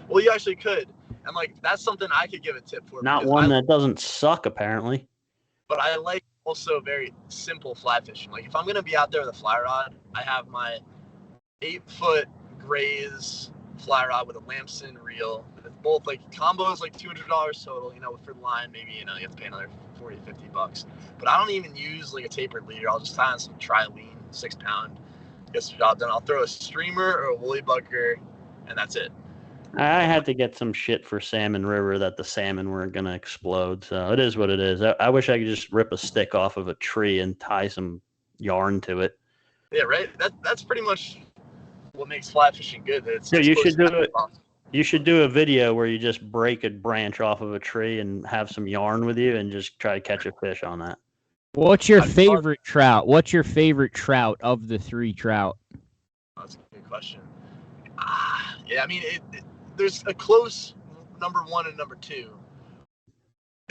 B: Well, you actually could. And that's something I could give a tip for.
C: Not one that doesn't suck, apparently.
B: But I like also very simple fly fishing. Like if I'm gonna be out there with a fly rod, I have my 8-foot Grays fly rod with a Lamson reel. It's both combos $200 total. For the line, maybe you have to pay another $40-50. But I don't even use a tapered leader. I'll just tie on some tri-lean 6-pound. Gets the job done. I'll throw a streamer or a woolly bugger, and that's it.
C: I had to get some shit for Salmon River that the salmon weren't going to explode. So it is what it is. I wish I could just rip a stick off of a tree and tie some yarn to it.
B: Yeah, right? That's pretty much what makes fly fishing good.
C: You should do it. You should do a video where you just break a branch off of a tree and have some yarn with you and just try to catch a fish on that.
A: What's your favorite trout? What's your favorite trout of the 3 trout?
B: Oh, that's a good question. Yeah, I mean, there's a close number 1 and number 2.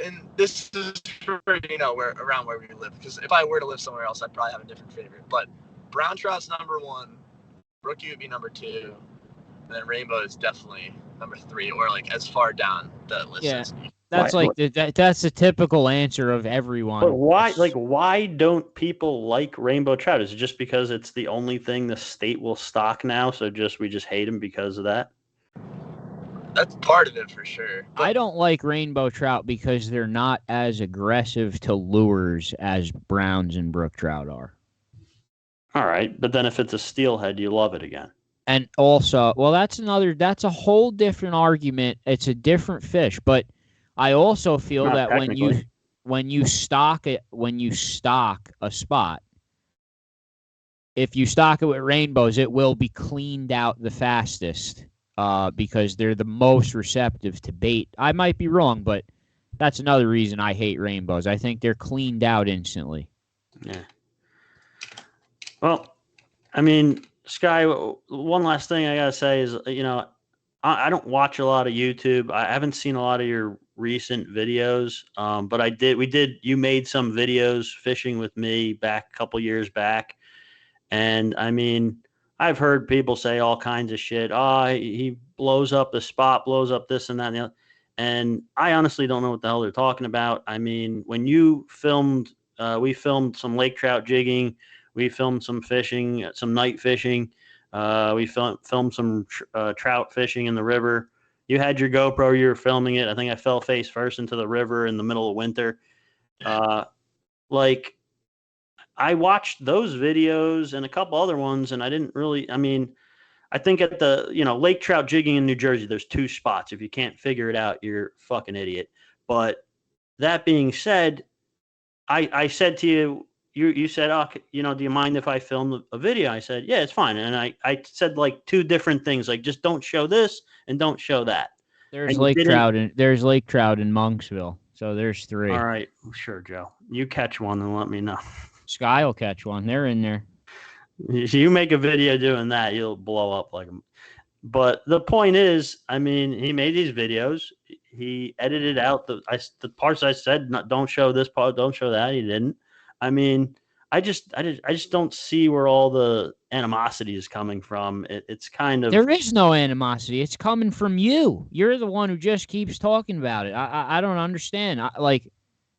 B: And this is for, around where we live. Because if I were to live somewhere else, I'd probably have a different favorite. But brown trout's number 1. Rookie would be number 2. And then rainbow is definitely number 3, or as far down the list.
A: Yeah, that's that's the typical answer of everyone.
C: But why don't people like rainbow trout? Is it just because it's the only thing the state will stock now? So we just hate them because of that?
B: That's part of it for sure. But
A: I don't like rainbow trout because they're not as aggressive to lures as browns and brook trout are.
C: All right, but then if it's a steelhead, you love it again.
A: And also, well, that's a whole different argument. It's a different fish, but I also feel that when you stock a spot, if you stock it with rainbows, it will be cleaned out the fastest because they're the most receptive to bait. I might be wrong, but that's another reason I hate rainbows. I think they're cleaned out instantly.
C: Yeah. Well, I mean, Skye, one last thing I gotta say is, I don't watch a lot of YouTube. I haven't seen a lot of your recent videos, but you made some videos fishing with me back a couple years back. And I mean, I've heard people say all kinds of shit. Oh, he blows up the spot, blows up this and that and the other. And I honestly don't know what the hell they're talking about. I mean, when you filmed, we filmed some lake trout jigging. We filmed some fishing, some night fishing. We filmed some trout fishing in the river. You had your GoPro, you were filming it. I think I fell face first into the river in the middle of winter. Like, I watched those videos and a couple other ones, and I didn't really, I mean, I think at the, lake trout jigging in New Jersey, there's 2 spots. If you can't figure it out, you're a fucking idiot. But that being said, I said to you, you said, oh, do you mind if I film a video? I said, yeah, it's fine. And I said like 2 different things, like just don't show this and don't show that.
A: There's lake trout in Monksville. So there's 3.
C: All right. Sure, Joe. You catch one and let me know.
A: Skye will catch one. They're in there.
C: You make a video doing that, you'll blow up like him. But the point is, I mean, he made these videos. He edited out the parts I said, don't show this part, don't show that. He didn't. I mean, I just don't see where all the animosity is coming from. It's kind of,
A: there is no animosity. It's coming from you. You're the one who just keeps talking about it. I don't understand.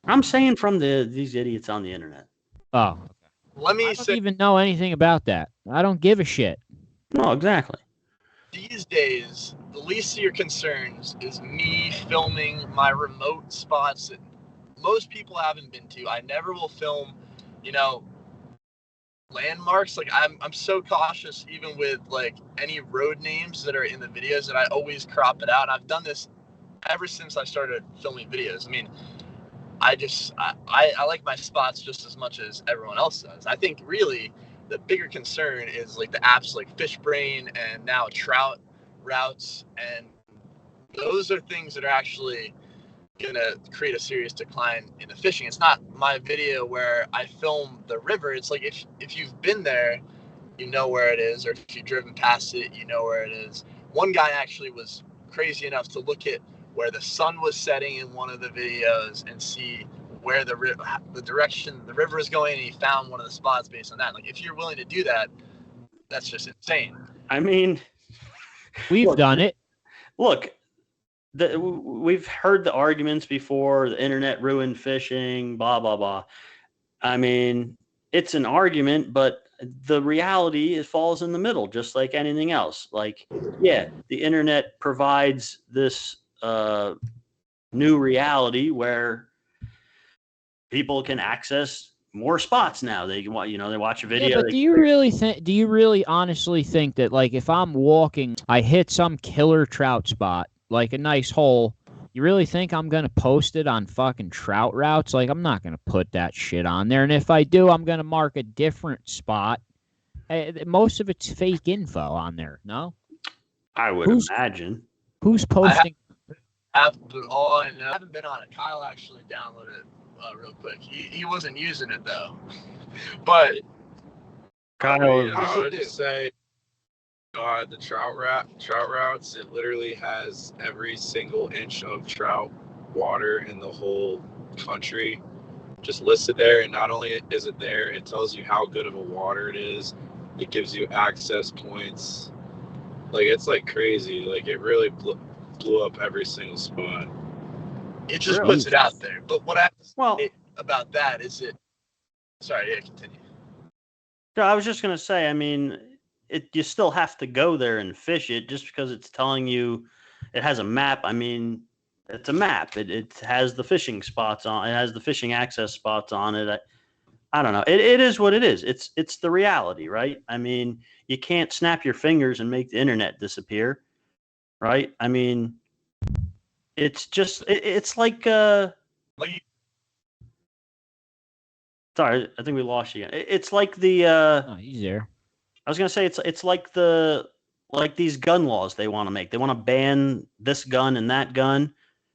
C: I'm saying from these idiots on the internet.
A: Oh,
B: let me
A: I don't even know anything about that. I don't give a shit.
C: No, exactly.
B: These days, the least of your concerns is me filming my remote spots that most people haven't been to. I never will film, landmarks. Like I'm so cautious even with like any road names that are in the videos that I always crop it out. I've done this ever since I started filming videos. I mean, I like my spots just as much as everyone else does. I think really the bigger concern is like the apps like FishBrain and now Trout Routes, and those are things that are actually gonna create a serious decline in the fishing. It's not my video where I film the river. It's like if you've been there, you know where it is, or if you've driven past it, you know where it is. One guy actually was crazy enough to look at where the sun was setting in one of the videos and see where the direction the river is going, and he found one of the spots based on that. Like, if you're willing to do that, that's just insane.
C: I mean,
A: we've done it.
C: Look, we've heard the arguments before. The internet ruined fishing, blah blah blah. I mean, it's an argument, but the reality, it falls in the middle, just like anything else. Like, yeah, the internet provides this new reality where people can access more spots now. They watch a video.
A: Yeah, but do you really honestly think that, like, if I'm walking, I hit some killer trout spot, like a nice hole, you really think I'm going to post it on fucking Trout Routes? Like, I'm not going to put that shit on there. And if I do, I'm going to mark a different spot. Most of it's fake info on there, no?
C: I would imagine.
A: Who's posting?
B: I haven't been on it. Kyle actually downloaded it real quick. He wasn't using it, though. But
C: Kyle,
E: I would just say, the trout routes, it literally has every single inch of trout water in the whole country just listed there. And not only is it there, it tells you how good of a water it is. It gives you access points. Like, it's like crazy. Like, it really blew up every single spot.
B: It just puts it out there. But what I about that is it. Sorry, yeah, continue.
C: No, I was just gonna say. I mean, you still have to go there and fish it just because it's telling you it has a map. I mean, it's a map. It has the fishing spots on. It has the fishing access spots on it. I don't know. It is what it is. It's the reality, right? I mean, you can't snap your fingers and make the internet disappear, right? I mean, it's just it's like sorry, I think we lost you again. It's like the
A: oh, he's there.
C: I was gonna say it's like the like these gun laws they want to make. They want to ban this gun and that gun.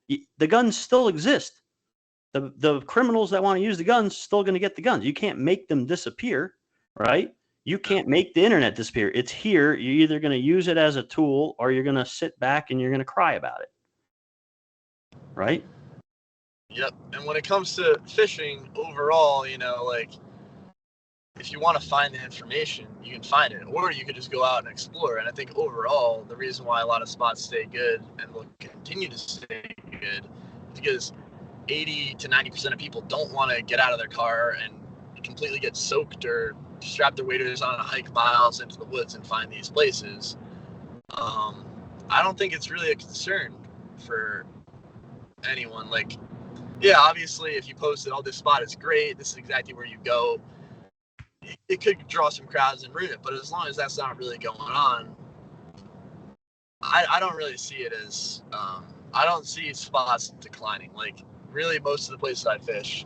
C: The guns still exist. The criminals that want to use the guns still going to get the guns. You can't make them disappear, right? You can't make the internet disappear. It's here. You're either going to use it as a tool or you're going to sit back and you're going to cry about it, right?
B: Yep. And when it comes to fishing overall, you know, like if you want to find the information, you can find it, or you could just go out and explore. And I think overall, the reason why a lot of spots stay good and will continue to stay good is because 80 to 90% of people don't want to get out of their car and completely get soaked or strap their waders on a hike miles into the woods and find these places. I don't think it's really a concern for anyone. Like, yeah, obviously, if you posted, oh, this spot is great, this is exactly where you go, it could draw some crowds and ruin it. But as long as that's not really going on, I don't really see it as, I don't see spots declining. Like, really, most of the places I fish,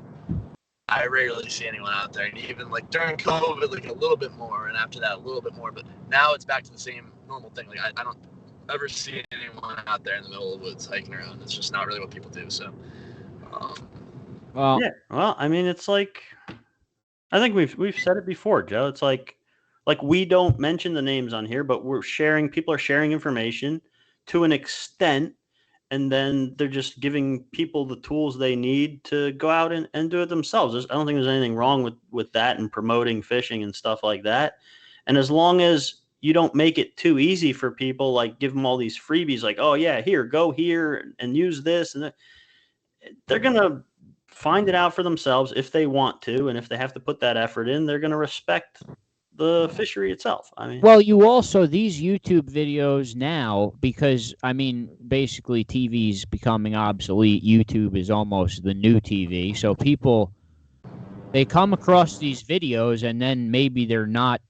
B: I rarely see anyone out there. And even like during COVID, like a little bit more, and after that, a little bit more. But now it's back to the same normal thing. Like, I don't ever see anyone out there in the middle of the woods hiking around. It's just not really what people do. So,
A: Well,
C: Yeah. Well, I mean, it's like, I think we've said it before, Joe. It's like we don't mention the names on here, but people are sharing information to an extent, and then they're just giving people the tools they need to go out and do it themselves. I don't think there's anything wrong with that and promoting fishing and stuff like that. And as long as you don't make it too easy for people, like give them all these freebies, like, oh yeah, here, go here and use this, and they're going to find it out for themselves if they want to. And if they have to put that effort in, they're going to respect the fishery itself. I mean,
A: well, you also, these YouTube videos now, because I mean, basically TV's becoming obsolete. YouTube is almost the new TV. So people, they come across these videos and then maybe they're not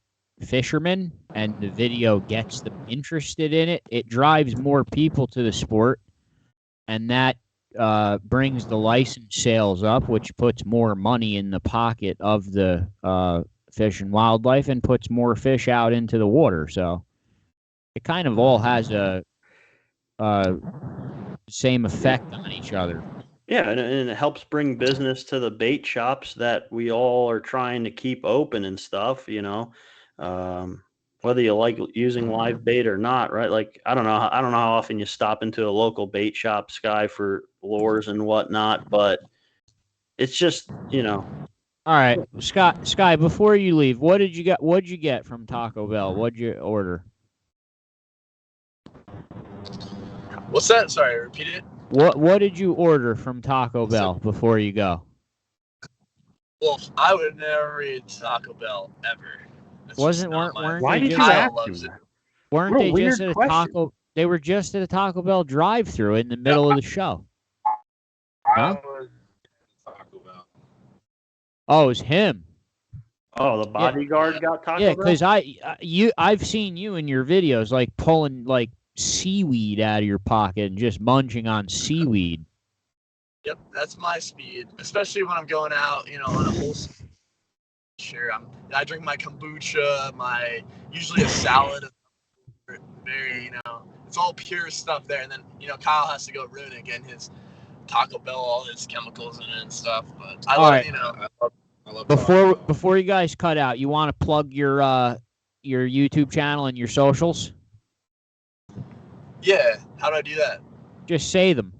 A: fishermen and the video gets them interested in it. It drives more people to the sport, and that brings the license sales up, which puts more money in the pocket of the Fish and Wildlife and puts more fish out into the water. So it kind of all has a same effect on each other.
C: Yeah, and it helps bring business to the bait shops that we all are trying to keep open and stuff, you know. Whether you like using live bait or not, right? Like, I don't know how often you stop into a local bait shop, Skye, for lures and whatnot, but it's just, you know.
A: All right, Skye, before you leave, what'd you get from Taco Bell? What'd you order?
B: what's that? Sorry, repeat it.
A: What did you order from Taco Bell before you go?
B: Well, I would never eat Taco Bell ever. That's
A: Weren't
C: Why
A: they
C: did you
A: just,
C: ask
B: loves
C: him
B: it.
A: weren't
C: What a
A: they
C: weird
A: just at a
C: question.
A: Taco? They were just at a Taco Bell drive-through in the middle of the show.
E: I
A: Huh?
E: was Taco Bell.
A: Oh, it was him.
C: Oh, the bodyguard got Taco
A: Yeah,
C: Bell?
A: because I've seen you in your videos like pulling like seaweed out of your pocket and just munching on seaweed.
B: Yep, that's my speed, especially when I'm going out, you know, on a whole. Sure, I drink my kombucha, usually a salad, very, you know, it's all pure stuff there. And then, you know, Kyle has to go ruin it, getting his Taco Bell, all his chemicals in it and stuff. But I love, you know.
E: I love Taco Bell.
A: Before you guys cut out, you want to plug your YouTube channel and your socials?
B: Yeah, how do I do that?
A: Just say them.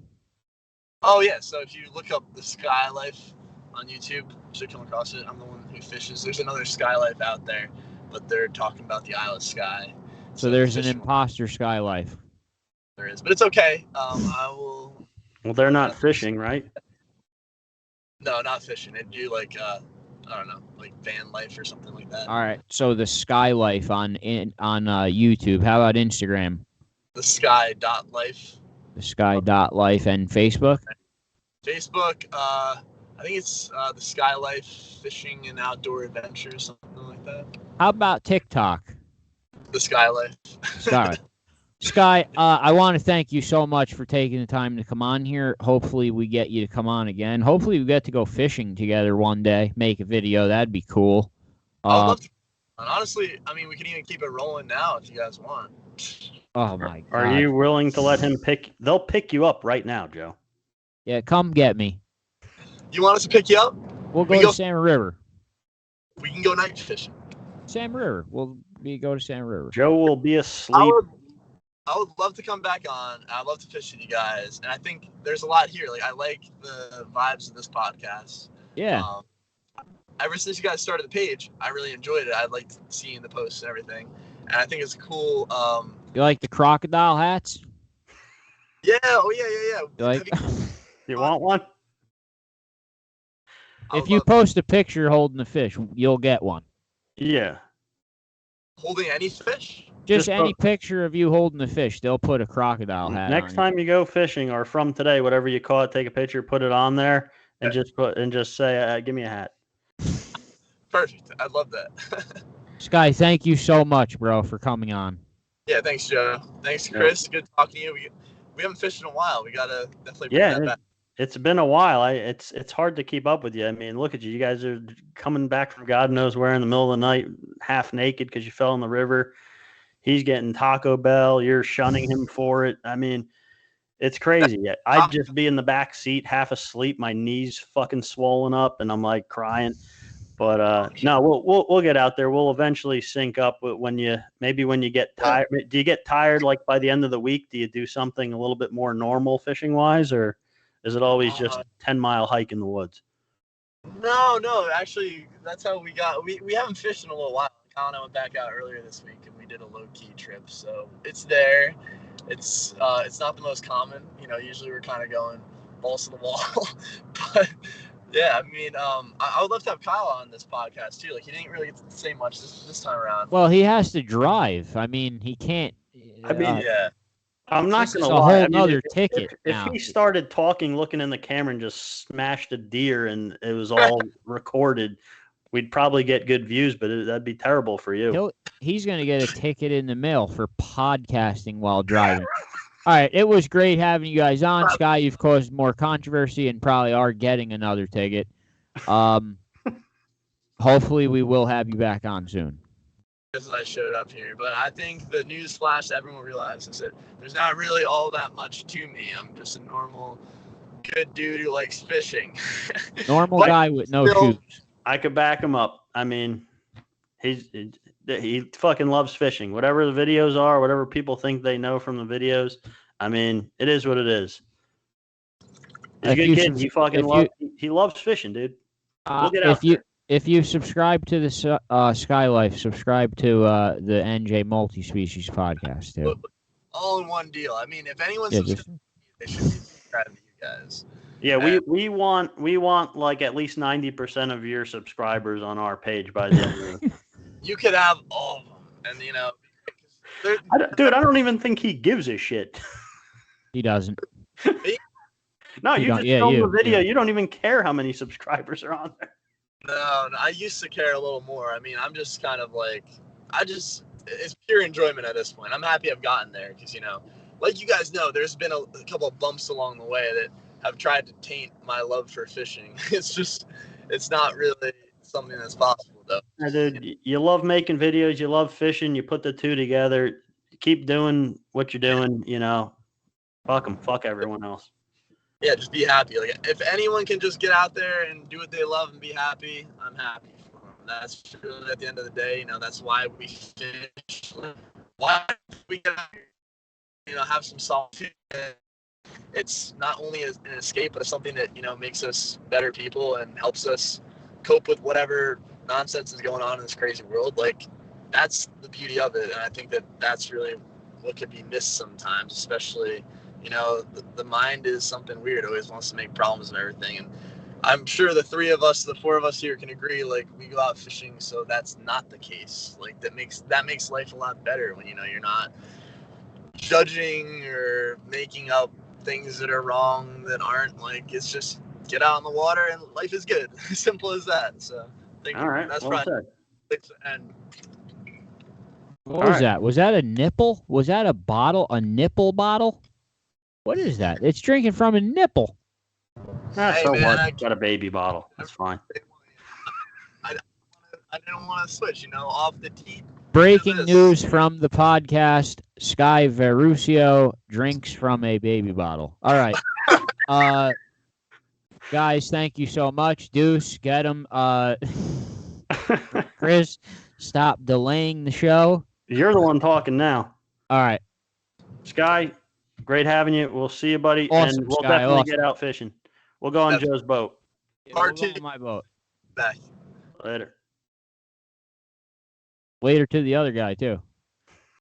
B: Oh yeah, so if you look up the Skye Life on YouTube, you should come across it. I'm the one who fishes. There's another Skye Life out there, but they're talking about the Isle of Skye.
A: So there's an imposter Skye Life.
B: There is, but it's okay. I will.
C: Well, they're not fishing, right?
B: No, not fishing. They do like I don't know, like van life or something like that.
A: All right. So the Skye Life on YouTube. How about Instagram?
B: The Skye.life.
A: The Skye.life and Facebook.
B: Facebook. I think it's the Skye Life Fishing and Outdoor Adventures, something like that.
A: How about TikTok?
B: The Skye Life.
A: Skye, I want to thank you so much for taking the time to come on here. Hopefully we get you to come on again. Hopefully we get to go fishing together one day, make a video. That'd be cool.
B: I would love to. And honestly, I mean, we can even keep it rolling now if you guys want.
A: Oh my God.
C: Are you willing to let him pick? They'll pick you up right now, Joe.
A: Yeah, come get me.
B: You want us to pick you up?
A: We'll go to Salmon River.
B: We can go night fishing.
A: Salmon River. We'll go to Salmon River.
C: Joe will be asleep.
B: I would love to come back on. I'd love to fish with you guys. And I think there's a lot here. Like, I like the vibes of this podcast.
A: Yeah.
B: Ever since you guys started the page, I really enjoyed it. I liked seeing the posts and everything. And I think it's cool.
A: You like the crocodile hats?
B: Yeah. Oh, yeah.
A: You like?
C: You want one?
A: If you post a picture holding the fish, you'll get one.
C: Yeah.
B: Holding any fish?
A: Just any picture of you holding the fish, they'll put a crocodile hat.
C: Next time you go fishing, or from today, whatever you call it, take a picture, put it on there, and just say, "Give me a hat."
B: Perfect. I'd love that.
C: Skye, thank you so much, bro, for coming on.
B: Yeah, thanks, Joe. Thanks, Chris. Yeah. Good talking to you. We haven't fished in a while. We gotta definitely bring that back.
C: It's been a while. It's hard to keep up with you. I mean, look at you. You guys are coming back from God knows where in the middle of the night, half naked because you fell in the river. He's getting Taco Bell. You're shunning him for it. I mean, it's crazy. I'd just be in the back seat, half asleep, my knees fucking swollen up, and I'm like crying. But no, we'll get out there. We'll eventually sync up when you get tired. Do you get tired like by the end of the week? Do you do something a little bit more normal fishing wise, or is it always just 10-mile hike in the woods?
B: No. Actually, that's how we got. We haven't fished in a little while. Kyle and I went back out earlier this week, and we did a low-key trip. So it's there. It's not the most common. Usually we're kind of going balls to the wall. But yeah, I mean, I would love to have Kyle on this podcast too. Like, he didn't really get to say much this time around.
A: Well, he has to drive. I mean, he can't.
B: Yeah.
C: I'm not going to
A: lie.
C: A
A: whole nother ticket.
C: If he started talking, looking in the camera, and just smashed a deer, and it was all recorded, we'd probably get good views, but that'd be terrible for you.
A: He's going to get a ticket in the mail for podcasting while driving. All right, it was great having you guys on. Skye, you've caused more controversy and probably are getting another ticket. Hopefully, we will have you back on soon.
B: Because I showed up here, but I think the news flash everyone realizes that there's not really all that much to me. I'm just a normal, good dude who likes fishing.
A: Normal guy with no shoes.
C: I could back him up. I mean, he fucking loves fishing. Whatever the videos are, whatever people think they know from the videos, I mean, it is what it is. He's a good kid. He loves fishing, dude. We'll get out there.
A: If you subscribe to the Skye Life, subscribe to the NJ Multi-Species podcast too.
B: All in one deal. I mean, if anyone's subscribed, they should be subscribing to you guys.
C: Yeah, we want like at least 90% of your subscribers on our page by the end of the
B: You could have all of them, and
C: dude, I don't even think he gives a shit.
A: He doesn't.
C: No, you just film the video. You don't even care how many subscribers are on there.
B: No, I used to care a little more. I mean, I'm just kind of like, it's pure enjoyment at this point. I'm happy I've gotten there because, like you guys know, there's been a couple of bumps along the way that have tried to taint my love for fishing. It's not really something that's possible, though.
C: Dude, you love making videos. You love fishing. You put the two together. Keep doing what you're doing, Fuck them. Fuck everyone else.
B: Yeah, just be happy. Like, if anyone can just get out there and do what they love and be happy, I'm happy for them. That's really, at the end of the day, that's why we fish. Why we get out here, have some solitude. It's not only an escape, but something that, makes us better people and helps us cope with whatever nonsense is going on in this crazy world. Like, that's the beauty of it. And I think that that's really what could be missed sometimes, especially, the mind is something weird. It always wants to make problems and everything. And I'm sure the four of us here can agree, like, we go out fishing, so that's not the case. Like, that makes life a lot better when, you're not judging or making up things that are wrong that aren't. Like, it's just get out on the water and life is good. Simple as that. So I think
C: all right,
B: that's
C: well
B: right. And
A: what was that? Was that a nipple? Was that a bottle? A nipple bottle? What is that? It's drinking from a nipple.
C: So what? I got a baby bottle. That's fine.
B: I didn't want to switch, off the tee.
A: Breaking news from the podcast. Skye Verrusio drinks from a baby bottle. All right. Guys, thank you so much. Deuce, get him. Chris, stop delaying the show.
C: You're the one talking now.
A: All right.
C: Skye, great having you. We'll see you, buddy.
A: Awesome,
C: and we'll
A: Skye,
C: definitely
A: awesome.
C: get out fishing. We'll go on Joe's boat.
A: Yeah, we'll go on my boat.
B: Back.
C: Later.
A: Later to the other guy, too.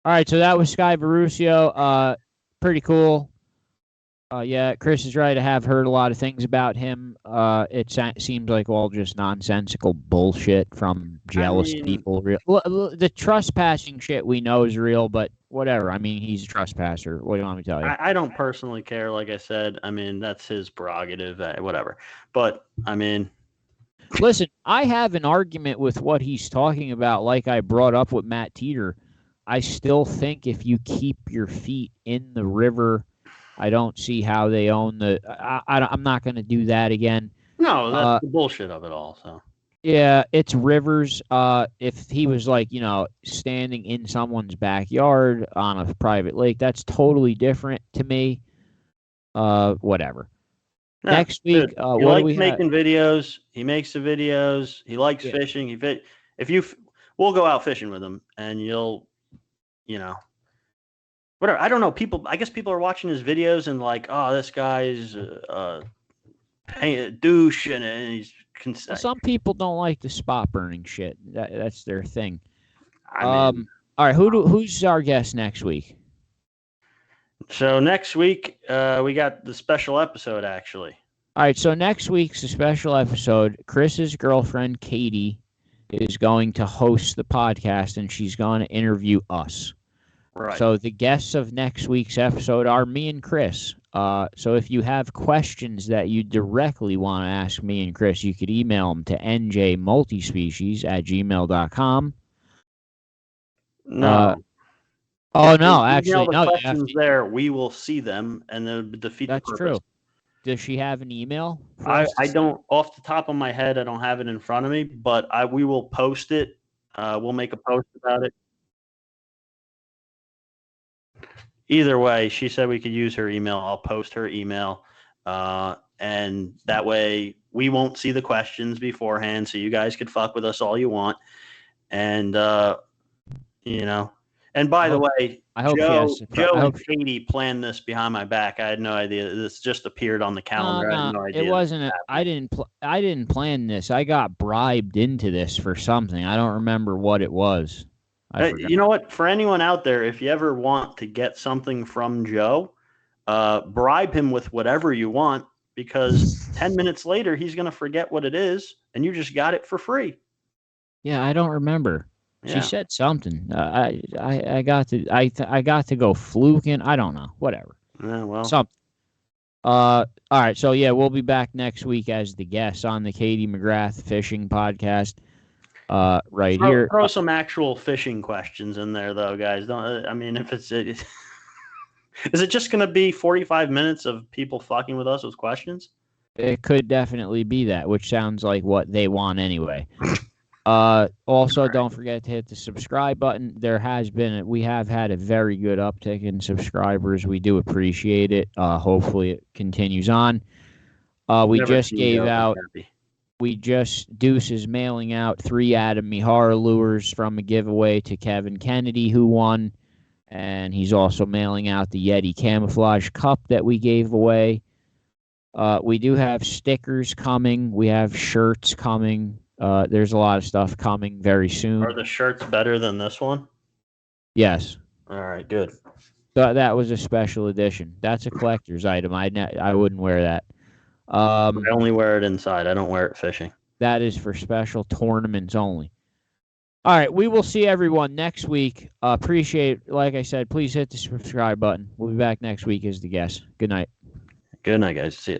A: All right, so that was Skye Verrusio. Pretty cool. Yeah, Chris is right. I have heard a lot of things about him. It seems like all just nonsensical bullshit from jealous people. The trespassing shit we know is real, but whatever. I mean, he's a trespasser. What do you want me to tell you?
C: I don't personally care. Like I said, I mean, that's his prerogative, whatever. But, I mean...
A: Listen, I have an argument with what he's talking about, like I brought up with Matt Teeter. I still think if you keep your feet in the river... I don't see how they own the. I'm not going to do that again.
C: No, that's the bullshit of it all. So
A: yeah, it's rivers. If he was like standing in someone's backyard on a private lake, that's totally different to me. Whatever.
C: Yeah,
A: next week,
C: he likes making videos. He makes the videos. He likes fishing. We'll go out fishing with him, and you'll. Whatever. I don't know. I guess people are watching his videos and like, oh, this guy's a douche, and he's.
A: Some people don't like the spot burning shit. That's their thing. All right. Who's our guest next week?
C: So next week, we got the special episode. Actually.
A: All right. So next week's a special episode. Chris's girlfriend Katie is going to host the podcast, and she's going to interview us.
C: Right.
A: So the guests of next week's episode are me and Chris. So if you have questions that you directly want to ask me and Chris, you could email them to njmultispecies@gmail.com.
C: No.
A: Actually, no.
C: Questions there, we will see them, and they'll defeat the purpose.
A: That's true. Does she have an email?
C: I don't, off the top of my head, I don't have it in front of me, but we will post it. We'll make a post about it. Either way, she said we could use her email. I'll post her email. And that way we won't see the questions beforehand, so you guys could fuck with us all you want. And, and by the way, Joe and Katie planned this behind my back. I had no idea. This just appeared on the calendar. I had no idea.
A: It wasn't. I didn't plan this. I got bribed into this for something. I don't remember what it was.
C: You know what? For anyone out there, if you ever want to get something from Joe, bribe him with whatever you want, because 10 minutes later he's going to forget what it is, and you just got it for free.
A: Yeah, I don't remember.
C: Yeah.
A: She said something. I got to go fluking. I don't know. Whatever.
C: Yeah, well.
A: Something. All right. So yeah, we'll be back next week as the guest on the Katie McGrath Fishing Podcast. Here.
C: Throw some actual fishing questions in there, though, guys. If it's is it just going to be 45 minutes of people fucking with us with questions?
A: It could definitely be that, which sounds like what they want anyway. Also, don't forget to hit the subscribe button. We have had a very good uptick in subscribers. We do appreciate it. Hopefully, it continues on. Deuce is mailing out 3 Adam Mihara lures from a giveaway to Kevin Kennedy, who won. And he's also mailing out the Yeti Camouflage Cup that we gave away. We do have stickers coming. We have shirts coming. There's a lot of stuff coming very soon.
C: Are the shirts better than this one?
A: Yes.
C: All right, good.
A: That was a special edition. That's a collector's item. I wouldn't wear that.
C: I only wear it inside. I don't wear it fishing.
A: That is for special tournaments only. All right, we will see everyone next week. Appreciate, like I said, please hit the subscribe button. We'll be back next week as the guest. Good night.
C: Good night, guys. See you.